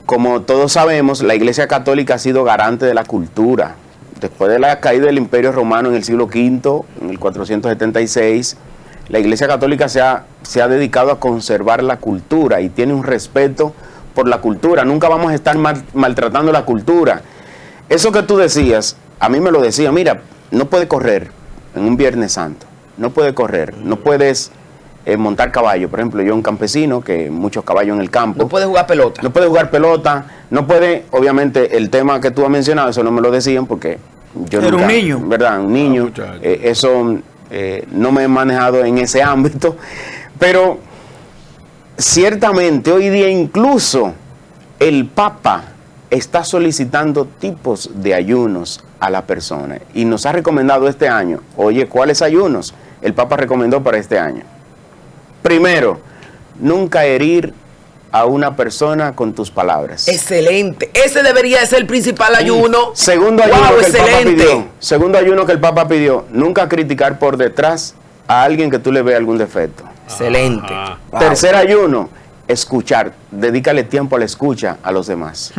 como todos sabemos, la Iglesia Católica ha sido garante de la cultura. Después de la caída del Imperio Romano en el siglo V, en el 476, la Iglesia Católica se ha dedicado a conservar la cultura y tiene un respeto por la cultura. Nunca vamos a estar maltratando la cultura. Eso que tú decías, a mí me lo decía, mira, no puedes correr en un Viernes Santo, no puedes correr, no puedes montar caballo. Por ejemplo, yo un campesino, que muchos caballos en el campo. No puede jugar pelota. No puede jugar pelota, no puede, obviamente, el tema que tú has mencionado, eso no me lo decían porque yo era nunca, un niño. ¿verdad? Un niño. Eso no me he manejado en ese ámbito, pero ciertamente hoy día incluso el Papa está solicitando tipos de ayunos a la persona y nos ha recomendado este año. Oye, ¿cuáles ayunos el Papa recomendó para este año? Primero, nunca herir a una persona con tus palabras. Excelente. Ese debería ser el principal ayuno. Segundo ayuno que el Papa pidió. Segundo ayuno que el Papa pidió. Nunca criticar por detrás a alguien que tú le veas algún defecto. Excelente. Wow. Tercer ayuno, escuchar. Dedícale tiempo a la escucha a los demás.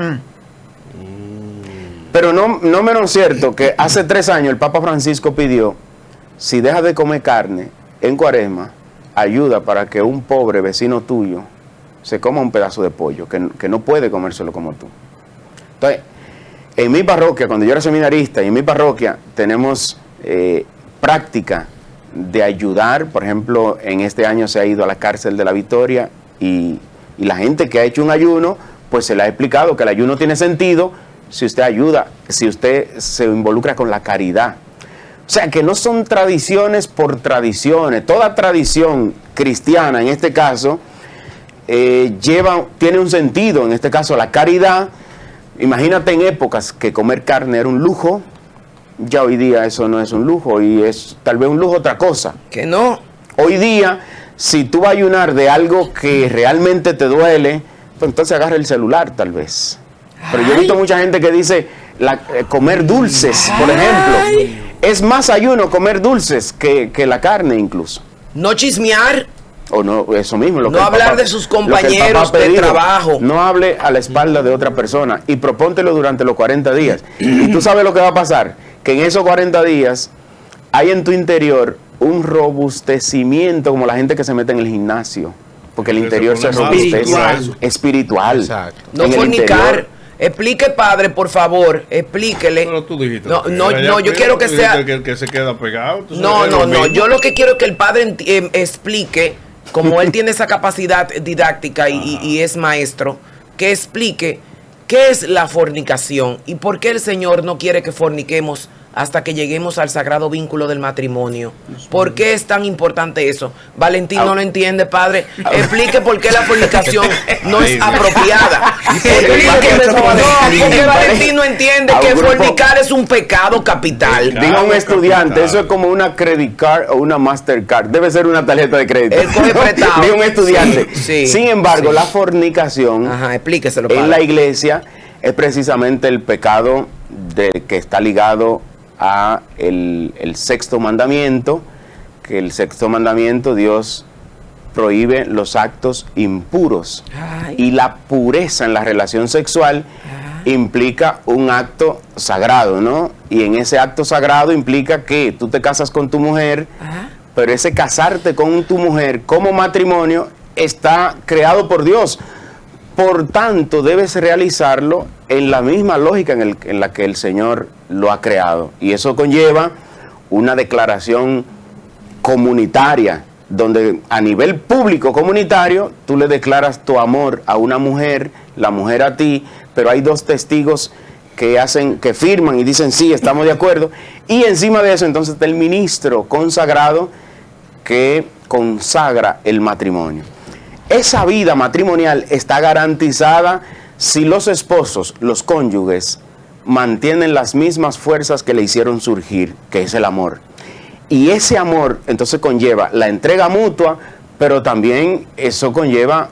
Pero no menos cierto que hace 3 años el Papa Francisco pidió, si dejas de comer carne en Cuaresma, ayuda para que un pobre vecino tuyo se coma un pedazo de pollo, que no puede comérselo como tú. Entonces, en mi parroquia, cuando yo era seminarista, y en mi parroquia tenemos práctica de ayudar. Por ejemplo, en este año se ha ido a la cárcel de La Victoria y la gente que ha hecho un ayuno, pues se le ha explicado que el ayuno tiene sentido si usted ayuda, si usted se involucra con la caridad. O sea, que no son tradiciones por tradiciones. Toda tradición cristiana, en este caso, tiene un sentido. En este caso, la caridad. Imagínate en épocas que comer carne era un lujo. Ya hoy día eso no es un lujo y es tal vez un lujo otra cosa. Que no. Hoy día, si tú vas a ayunar de algo que realmente te duele, pues entonces agarra el celular tal vez. Pero yo he visto mucha gente que dice comer dulces, por ejemplo. Es más ayuno comer dulces que la carne incluso. No chismear. O no, eso mismo. No hablar de sus compañeros de trabajo. No hable a la espalda de otra persona y propóntelo durante los 40 días. Y tú sabes lo que va a pasar, que en esos 40 días hay en tu interior un robustecimiento, como la gente que se mete en el gimnasio, porque el interior se robustece. Espiritual. Exacto. No fornicar. Explique, padre, por favor, explíquele. Pero tú dijiste. No, yo quiero que sea. Que se queda pegado. No. Yo lo que quiero es que el padre explique, como él tiene esa capacidad didáctica y es maestro, que explique qué es la fornicación y por qué el Señor no quiere que forniquemos hasta que lleguemos al sagrado vínculo del matrimonio. ¿Por qué es tan importante eso? Valentín no lo entiende, padre. Explique por qué la fornicación no es apropiada. Porque Valentín no entiende que fornicar es un pecado capital. Diga un estudiante, eso es como una credit card o una Mastercard. Debe ser una tarjeta de crédito. Diga un estudiante. Sí, sin embargo, la fornicación explíqueselo, en la iglesia es precisamente el pecado que está ligado a el sexto mandamiento, que el sexto mandamiento Dios prohíbe los actos impuros. Y la pureza en la relación sexual implica un acto sagrado, ¿no? Y en ese acto sagrado implica que tú te casas con tu mujer, pero ese casarte con tu mujer como matrimonio está creado por Dios. Por tanto, debes realizarlo en la misma lógica en la que el Señor lo ha creado. Y eso conlleva una declaración comunitaria donde a nivel público comunitario tú le declaras tu amor a una mujer, la mujer a ti, pero hay dos testigos que firman y dicen sí, estamos de acuerdo, y encima de eso entonces está el ministro consagrado que consagra el matrimonio. Esa vida matrimonial está garantizada si los esposos, los cónyuges, mantienen las mismas fuerzas que le hicieron surgir, que es el amor. Y ese amor entonces conlleva la entrega mutua, pero también eso conlleva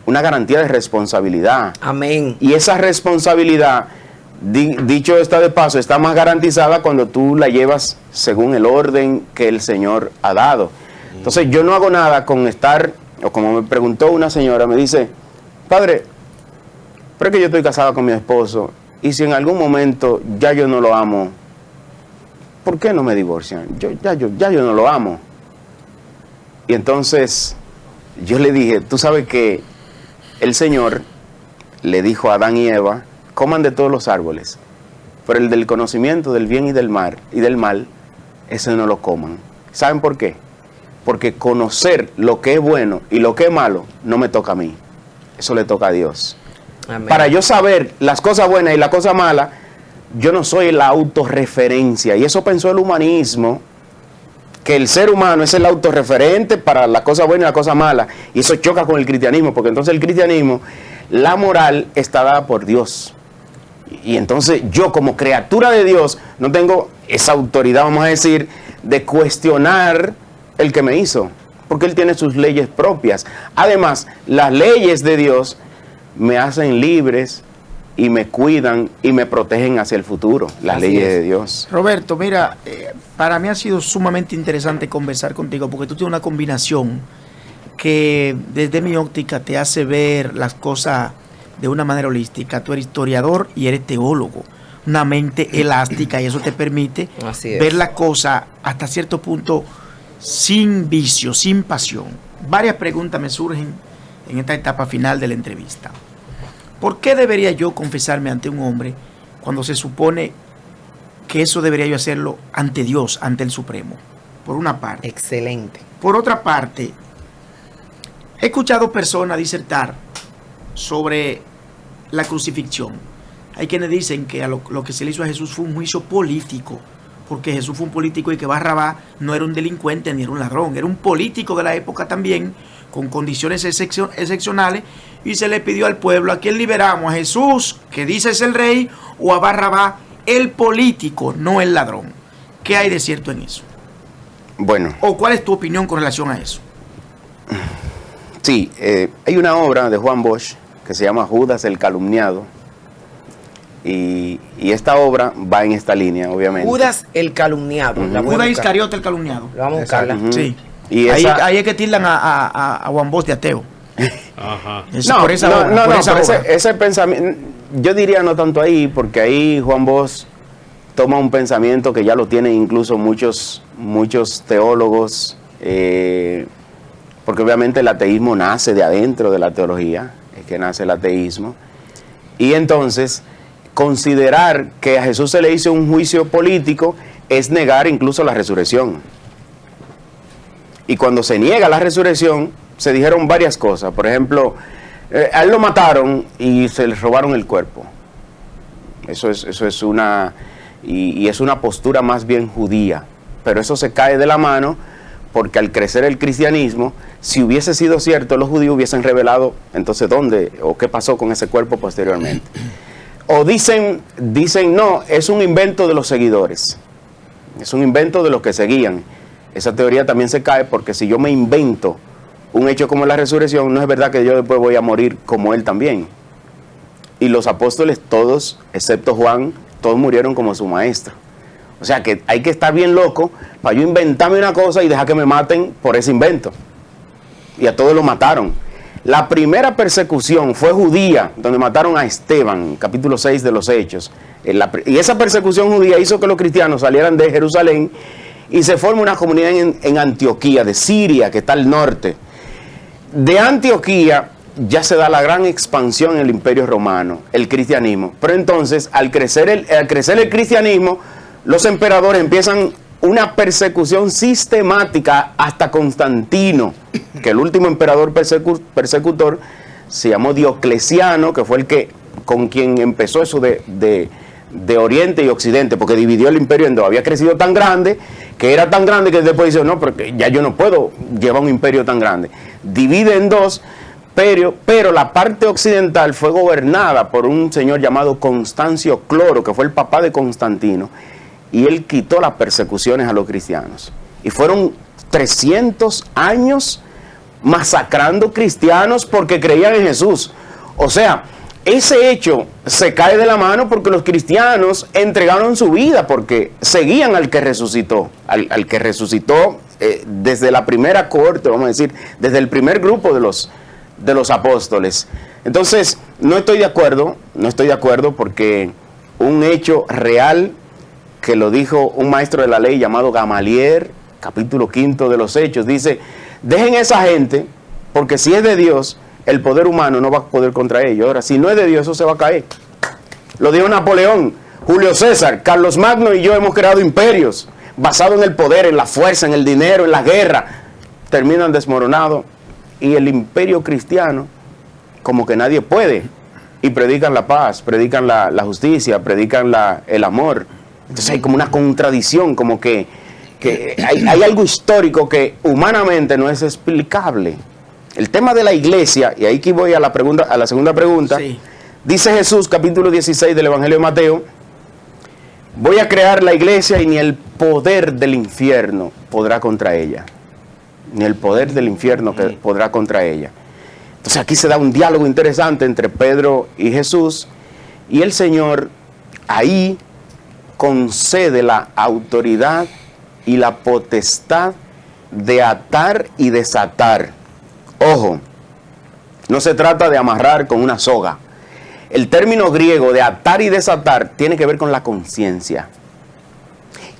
una garantía de responsabilidad. Amén. Y esa responsabilidad, dicho está de paso, está más garantizada cuando tú la llevas según el orden que el Señor ha dado. Entonces yo no hago nada con estar, o como me preguntó una señora, me dice, padre, pero es que yo estoy casada con mi esposo, y si en algún momento ya yo no lo amo, ¿por qué no me divorcian? Ya yo no lo amo. Y entonces yo le dije, tú sabes que el Señor le dijo a Adán y Eva, coman de todos los árboles, pero el del conocimiento del bien y del mal, ese no lo coman. ¿Saben por qué? Porque conocer lo que es bueno y lo que es malo no me toca a mí, eso le toca a Dios. Amén. Para yo saber las cosas buenas y las cosas malas, yo no soy la autorreferencia. Y eso pensó el humanismo, que el ser humano es el autorreferente para las cosas buenas y las cosas malas. Y eso choca con el cristianismo, porque entonces el cristianismo, la moral está dada por Dios. Y entonces yo como criatura de Dios no tengo esa autoridad, vamos a decir, de cuestionar el que me hizo, porque Él tiene sus leyes propias. Además, las leyes de Dios me hacen libres y me cuidan y me protegen hacia el futuro, las Así leyes es. de Dios. Roberto, mira, para mí ha sido sumamente interesante conversar contigo porque tú tienes una combinación que desde mi óptica te hace ver las cosas de una manera holística. Tú eres historiador y eres teólogo, una mente elástica, y eso te permite Así es. ver la cosa hasta cierto punto sin vicio, sin pasión. Varias preguntas me surgen en esta etapa final de la entrevista. ¿Por qué debería yo confesarme ante un hombre cuando se supone que eso debería yo hacerlo ante Dios, ante el Supremo? Por una parte. Excelente. Por otra parte, he escuchado personas disertar sobre la crucifixión. Hay quienes dicen que lo que se le hizo a Jesús fue un juicio político, porque Jesús fue un político y que Barrabás no era un delincuente ni era un ladrón, era un político de la época también, con condiciones excepcionales, y se le pidió al pueblo: ¿a quién liberamos? ¿A Jesús, que dice es el rey, o a Barrabás, el político, no el ladrón? ¿Qué hay de cierto en eso? Bueno, ¿O cuál es tu opinión con relación a eso? sí, hay una obra de Juan Bosch que se llama Judas el calumniado, y esta obra va en esta línea, obviamente. Judas el calumniado. La voy a Judas buscar. Iscariote el calumniado. La vamos a buscarla. Ujú. Sí. Y Ahí es que tildan a Juan Bosch de ateo. Ajá. Por esa obra, por esa pero obra. ese pensamiento, yo diría no tanto ahí, porque ahí Juan Bosch toma un pensamiento que ya lo tienen incluso muchos teólogos, porque obviamente el ateísmo nace de adentro de la teología, es que nace el ateísmo, y entonces considerar que a Jesús se le hizo un juicio político es negar incluso la resurrección. Y cuando se niega la resurrección, se dijeron varias cosas. Por ejemplo, a él lo mataron y se le robaron el cuerpo. Eso es una, y es una postura más bien judía. Pero eso se cae de la mano porque al crecer el cristianismo, si hubiese sido cierto, los judíos hubiesen revelado entonces dónde o qué pasó con ese cuerpo posteriormente. O dicen, no, es un invento de los seguidores. Es un invento de los que seguían. Esa teoría también se cae porque si yo me invento un hecho como la resurrección, no es verdad que yo después voy a morir como él también. Y los apóstoles todos, excepto Juan, todos murieron como su maestro. O sea que hay que estar bien loco para yo inventarme una cosa y dejar que me maten por ese invento. Y a todos lo mataron. La primera persecución fue judía, donde mataron a Esteban, capítulo 6 de los Hechos. Y esa persecución judía hizo que los cristianos salieran de Jerusalén y se forma una comunidad en Antioquía, de Siria, que está al norte. De Antioquía ya se da la gran expansión en el Imperio Romano, el cristianismo. Pero entonces, al crecer el cristianismo, los emperadores empiezan una persecución sistemática hasta Constantino, que el último emperador persecutor se llamó Diocleciano, que fue el que con quien empezó eso de Oriente y Occidente, porque dividió el imperio en dos. Había crecido tan grande, que era tan grande que después dice, no, porque ya yo no puedo llevar un imperio tan grande. Divide en dos, pero la parte occidental fue gobernada por un señor llamado Constancio Cloro, que fue el papá de Constantino, y él quitó las persecuciones a los cristianos. Y fueron 300 años masacrando cristianos porque creían en Jesús. O sea, ese hecho se cae de la mano porque los cristianos entregaron su vida, porque seguían al que resucitó, al que resucitó desde la primera cohorte, vamos a decir, desde el primer grupo de los apóstoles. Entonces, no estoy de acuerdo porque un hecho real que lo dijo un maestro de la ley llamado Gamaliel, capítulo 5 de los Hechos, dice, dejen a esa gente, porque si es de Dios, el poder humano no va a poder contra ellos. Ahora, si no es de Dios, eso se va a caer. Lo dijo Napoleón, Julio César, Carlos Magno y yo hemos creado imperios basados en el poder, en la fuerza, en el dinero, en la guerra. Terminan desmoronados y el imperio cristiano, como que nadie puede. Y predican la paz, predican la justicia, predican el amor. Entonces hay como una contradicción, como que hay algo histórico que humanamente no es explicable. El tema de la iglesia, y ahí que voy a la segunda pregunta, sí. Dice Jesús, capítulo 16 del Evangelio de Mateo, voy a crear la iglesia y ni el poder del infierno podrá contra ella. Ni el poder del infierno que podrá contra ella. Entonces aquí se da un diálogo interesante entre Pedro y Jesús, y el Señor ahí concede la autoridad y la potestad de atar y desatar. Ojo, no se trata de amarrar con una soga. El término griego de atar y desatar tiene que ver con la conciencia.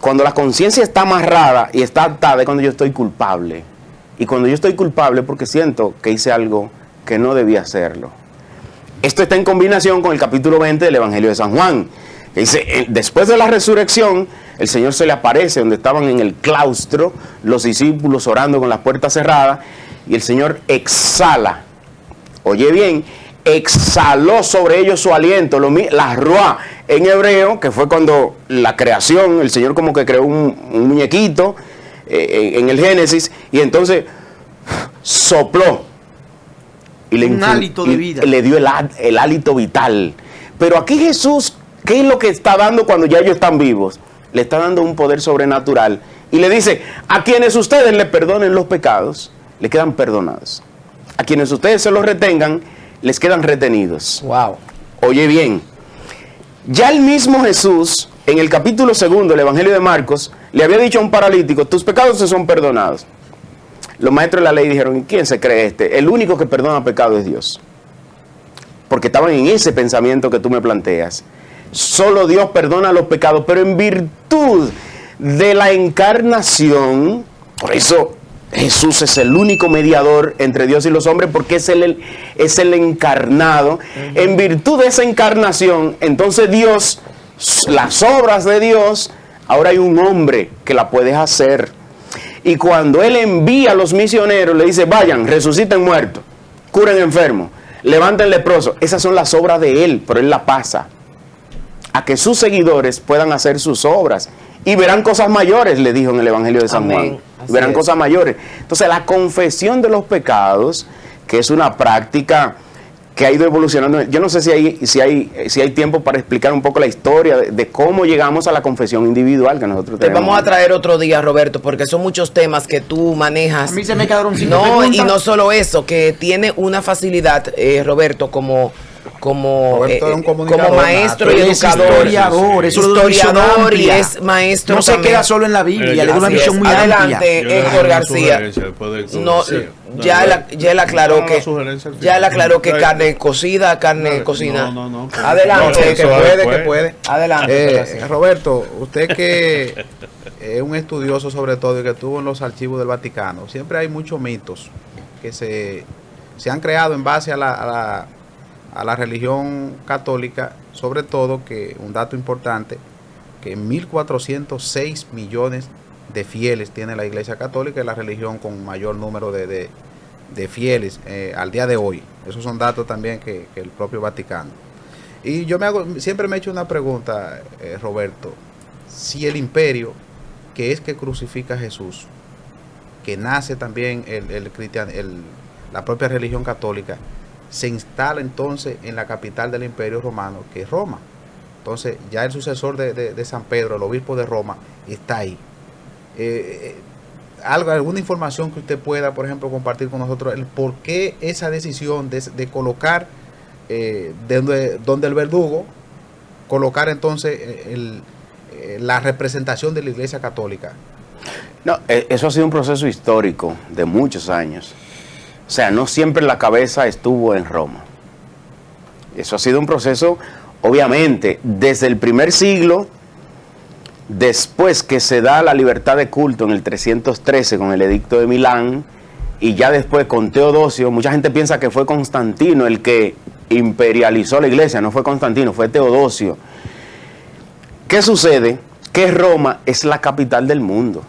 Cuando la conciencia está amarrada y está atada es cuando yo estoy culpable. Y cuando yo estoy culpable porque siento que hice algo que no debía hacerlo. Esto está en combinación con el capítulo 20 del Evangelio de San Juan. Que dice, después de la resurrección, el Señor se le aparece donde estaban en el claustro los discípulos orando con las puertas cerradas. Y el Señor exhala, oye bien, exhaló sobre ellos su aliento, la ruá en hebreo, que fue cuando la creación, el Señor como que creó un muñequito en el Génesis, y entonces sopló. Y un hálito de vida. Le dio el hálito vital. Pero aquí Jesús, ¿qué es lo que está dando cuando ya ellos están vivos? Le está dando un poder sobrenatural. Y le dice, a quienes ustedes le perdonen los pecados, le quedan perdonados. A quienes ustedes se los retengan, les quedan retenidos. Wow. Oye bien, ya el mismo Jesús, en el capítulo 2 del Evangelio de Marcos, le había dicho a un paralítico, tus pecados se son perdonados. Los maestros de la ley dijeron, ¿y quién se cree este? El único que perdona pecado es Dios. Porque estaban en ese pensamiento que tú me planteas. Solo Dios perdona los pecados, pero en virtud de la encarnación, por eso Jesús es el único mediador entre Dios y los hombres, porque es el encarnado. En virtud de esa encarnación, entonces Dios, las obras de Dios, ahora hay un hombre que la puede hacer. Y cuando Él envía a los misioneros, le dice, vayan, resuciten muertos, curen enfermos, levanten leprosos. Esas son las obras de Él, pero Él la pasa a que sus seguidores puedan hacer sus obras. Y verán cosas mayores, le dijo en el Evangelio de San Juan. Verán cosas mayores. Entonces, la confesión de los pecados, que es una práctica que ha ido evolucionando. Yo no sé si hay tiempo para explicar un poco la historia de cómo llegamos a la confesión individual que nosotros tenemos. Te vamos a traer otro día, Roberto, porque son muchos temas que tú manejas. A mí se me quedaron sin preguntas. Y no solo eso, que tiene una facilidad, Roberto, como maestro y educador, historiador y es maestro. No se queda solo en la Biblia, le da una visión muy amplia. Adelante, Héctor García. No, ya él aclaró que carne cocida, carne cocinada. No. Adelante, que puede. Adelante. Roberto, usted que es un estudioso sobre todo y que estuvo en los archivos del Vaticano, siempre hay muchos mitos que se han creado en base a la religión católica, sobre todo que un dato importante, que 1.406 millones de fieles tiene la Iglesia Católica, es la religión con mayor número de fieles al día de hoy. Esos son datos también que el propio Vaticano. Y yo siempre me he hecho una pregunta, Roberto, si el imperio, que es que crucifica a Jesús, que nace también la propia religión católica, se instala entonces en la capital del imperio romano, que es Roma. Entonces ya el sucesor de San Pedro, el obispo de Roma, está ahí. Alguna información que usted pueda, por ejemplo, compartir con nosotros, el por qué esa decisión de colocar donde el verdugo, colocar entonces la representación de la Iglesia Católica. No, eso ha sido un proceso histórico de muchos años. O sea, no siempre la cabeza estuvo en Roma. Eso ha sido un proceso, obviamente, desde el primer siglo, después que se da la libertad de culto en el 313 con el Edicto de Milán, y ya después con Teodosio. Mucha gente piensa que fue Constantino el que imperializó la iglesia. No fue Constantino, fue Teodosio. ¿Qué sucede? Que Roma es la capital del mundo.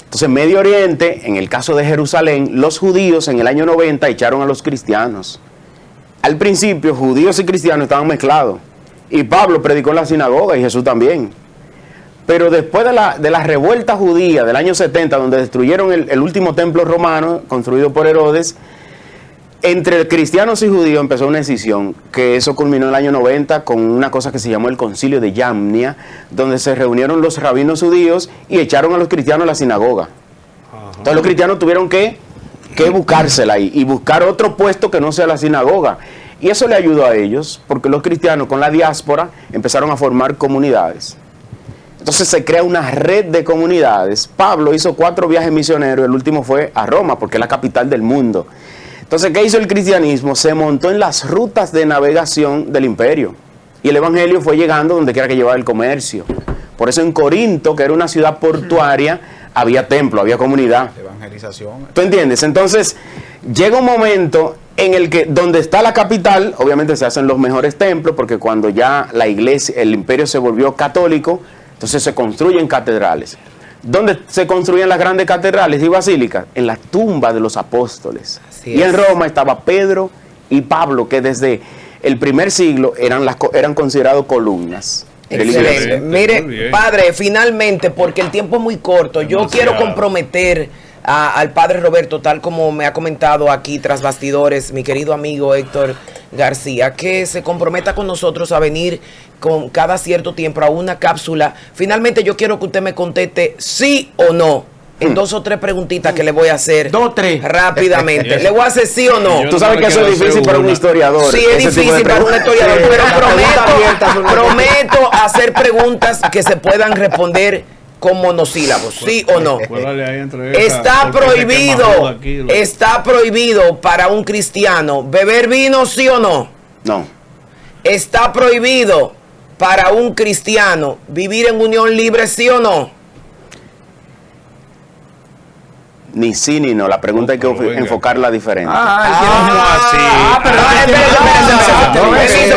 Entonces, Medio Oriente, en el caso de Jerusalén, los judíos en el año 90 echaron a los cristianos. Al principio, judíos y cristianos estaban mezclados. Y Pablo predicó en la sinagoga y Jesús también. Pero después de la revuelta judía del año 70, donde destruyeron el último templo romano, construido por Herodes, entre cristianos y judíos empezó una escisión, que eso culminó en el año 90 con una cosa que se llamó el Concilio de Yamnia, donde se reunieron los rabinos judíos y echaron a los cristianos a la sinagoga. Entonces los cristianos tuvieron que buscársela ahí y buscar otro puesto que no sea la sinagoga. Y eso le ayudó a ellos, porque los cristianos con la diáspora empezaron a formar comunidades. Entonces se crea una red de comunidades. Pablo hizo 4 viajes misioneros, el último fue a Roma, porque es la capital del mundo. Entonces, ¿qué hizo el cristianismo? Se montó en las rutas de navegación del imperio. Y el evangelio fue llegando donde quiera que llevaba el comercio. Por eso en Corinto, que era una ciudad portuaria, había templo, había comunidad. Evangelización. ¿Tú entiendes? Entonces, llega un momento en el que donde está la capital, obviamente se hacen los mejores templos, porque cuando ya la iglesia, el imperio se volvió católico, entonces se construyen catedrales. ¿Dónde se construían las grandes catedrales y basílicas? En la tumba de los apóstoles. Y en Roma estaba Pedro y Pablo, que desde el primer siglo eran considerados columnas. Excelente. Mire, padre, finalmente, porque el tiempo es muy corto, yo quiero comprometer al padre Roberto, tal como me ha comentado aquí tras bastidores mi querido amigo Héctor García, que se comprometa con nosotros a venir con cada cierto tiempo a una cápsula. Finalmente yo quiero que usted me conteste sí o no en 2 o 3 preguntitas que le voy a hacer 2, 3 rápidamente. Le voy a hacer sí o no. Tú sabes que eso es difícil para un historiador. Sí, es difícil para un historiador, pero prometo hacer preguntas que se puedan responder con monosílabos, ¿sí o no? Está prohibido para un cristiano beber vino, ¿sí o no? No. Está prohibido para un cristiano vivir en unión libre, ¿sí o no? Ni sí ni no. La pregunta hay que enfocarla diferente.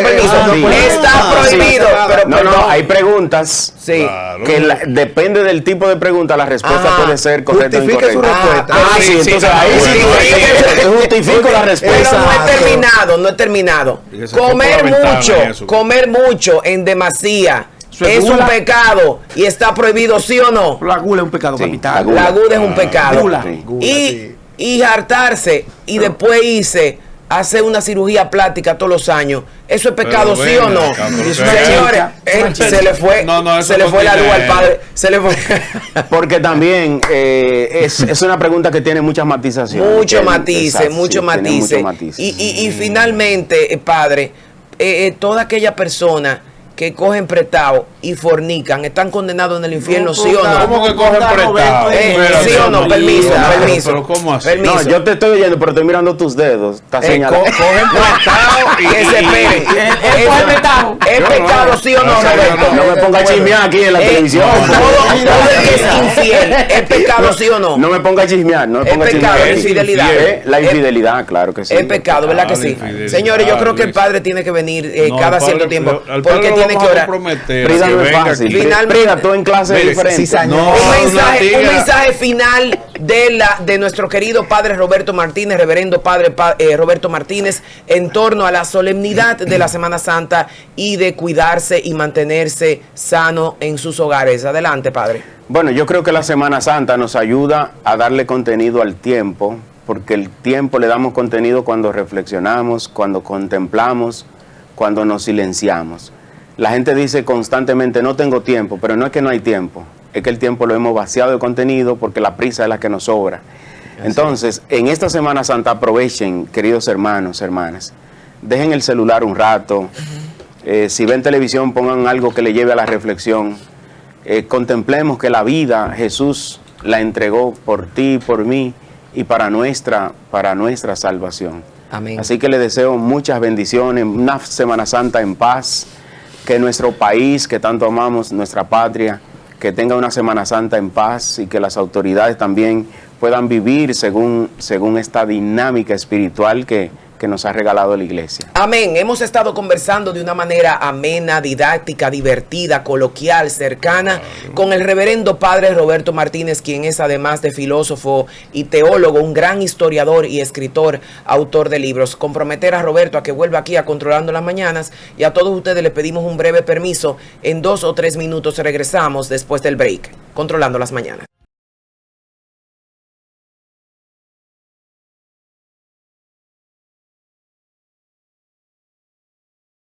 Permiso. Está prohibido. No, hay preguntas que depende del tipo de pregunta, la respuesta puede ser correcta o incorrecta. Su respuesta. Entonces ahí sí justifico la respuesta. Pero no he terminado. Comer mucho en demasía es un pecado y está prohibido, ¿sí o no? La gula es un pecado capital. La gula es un pecado. Y hartarse y después irse a hacer una cirugía plástica todos los años, ¿eso es pecado, sí o no? Señores, se le fue la luz al padre. Porque también es una pregunta que tiene muchas matizaciones. Muchos matices. Y finalmente, padre, toda aquella persona que cogen prestado y fornican, ¿están condenados en el infierno, sí o no? ¿Cómo que cogen prestado? Sí o no, permiso. Pero ¿cómo así? No, yo te estoy oyendo, pero estoy mirando tus dedos. Está señalado. Cogen prestado y que se esperen. ¿Es pecado, sí o no, Roberto? No me ponga a chismear aquí en la televisión. Todo el que es infiel, ¿es pecado, sí o no? No me ponga a chismear. Es pecado, la infidelidad. La infidelidad, claro que sí. Es pecado, ¿verdad que sí? Señores, yo creo que el padre tiene que venir cada cierto tiempo, porque tiene tiene vamos que a orar. comprometer a Frida que no es venga fácil. aquí. Finalmente- Frida, tú en clase Mire, diferente. no, Un diga. mensaje final de nuestro querido padre Roberto Martínez, reverendo padre Roberto Martínez, en torno a la solemnidad de la Semana Santa y de cuidarse y mantenerse sano en sus hogares. Adelante, padre. Bueno, yo creo que la Semana Santa nos ayuda a darle contenido al tiempo, porque el tiempo le damos contenido cuando reflexionamos, cuando contemplamos, cuando nos silenciamos. La gente dice constantemente, no tengo tiempo, pero no es que no hay tiempo, es que el tiempo lo hemos vaciado de contenido porque la prisa es la que nos sobra. Entonces, en esta Semana Santa aprovechen, queridos hermanos, hermanas, dejen el celular un rato, si ven televisión pongan algo que le lleve a la reflexión, contemplemos que la vida Jesús la entregó por ti, por mí y para nuestra salvación. Amén. Así que le deseo muchas bendiciones, una Semana Santa en paz, que nuestro país que tanto amamos, nuestra patria, que tenga una Semana Santa en paz y que las autoridades también puedan vivir según esta dinámica espiritual que nos ha regalado la iglesia. Amén. Hemos estado conversando de una manera amena, didáctica, divertida, coloquial, cercana, con el reverendo padre Roberto Martínez, quien es además de filósofo y teólogo, un gran historiador y escritor, autor de libros. Comprometer a Roberto a que vuelva aquí a Controlando las Mañanas, y a todos ustedes les pedimos un breve permiso. En 2 o 3 minutos regresamos después del break. Controlando las Mañanas.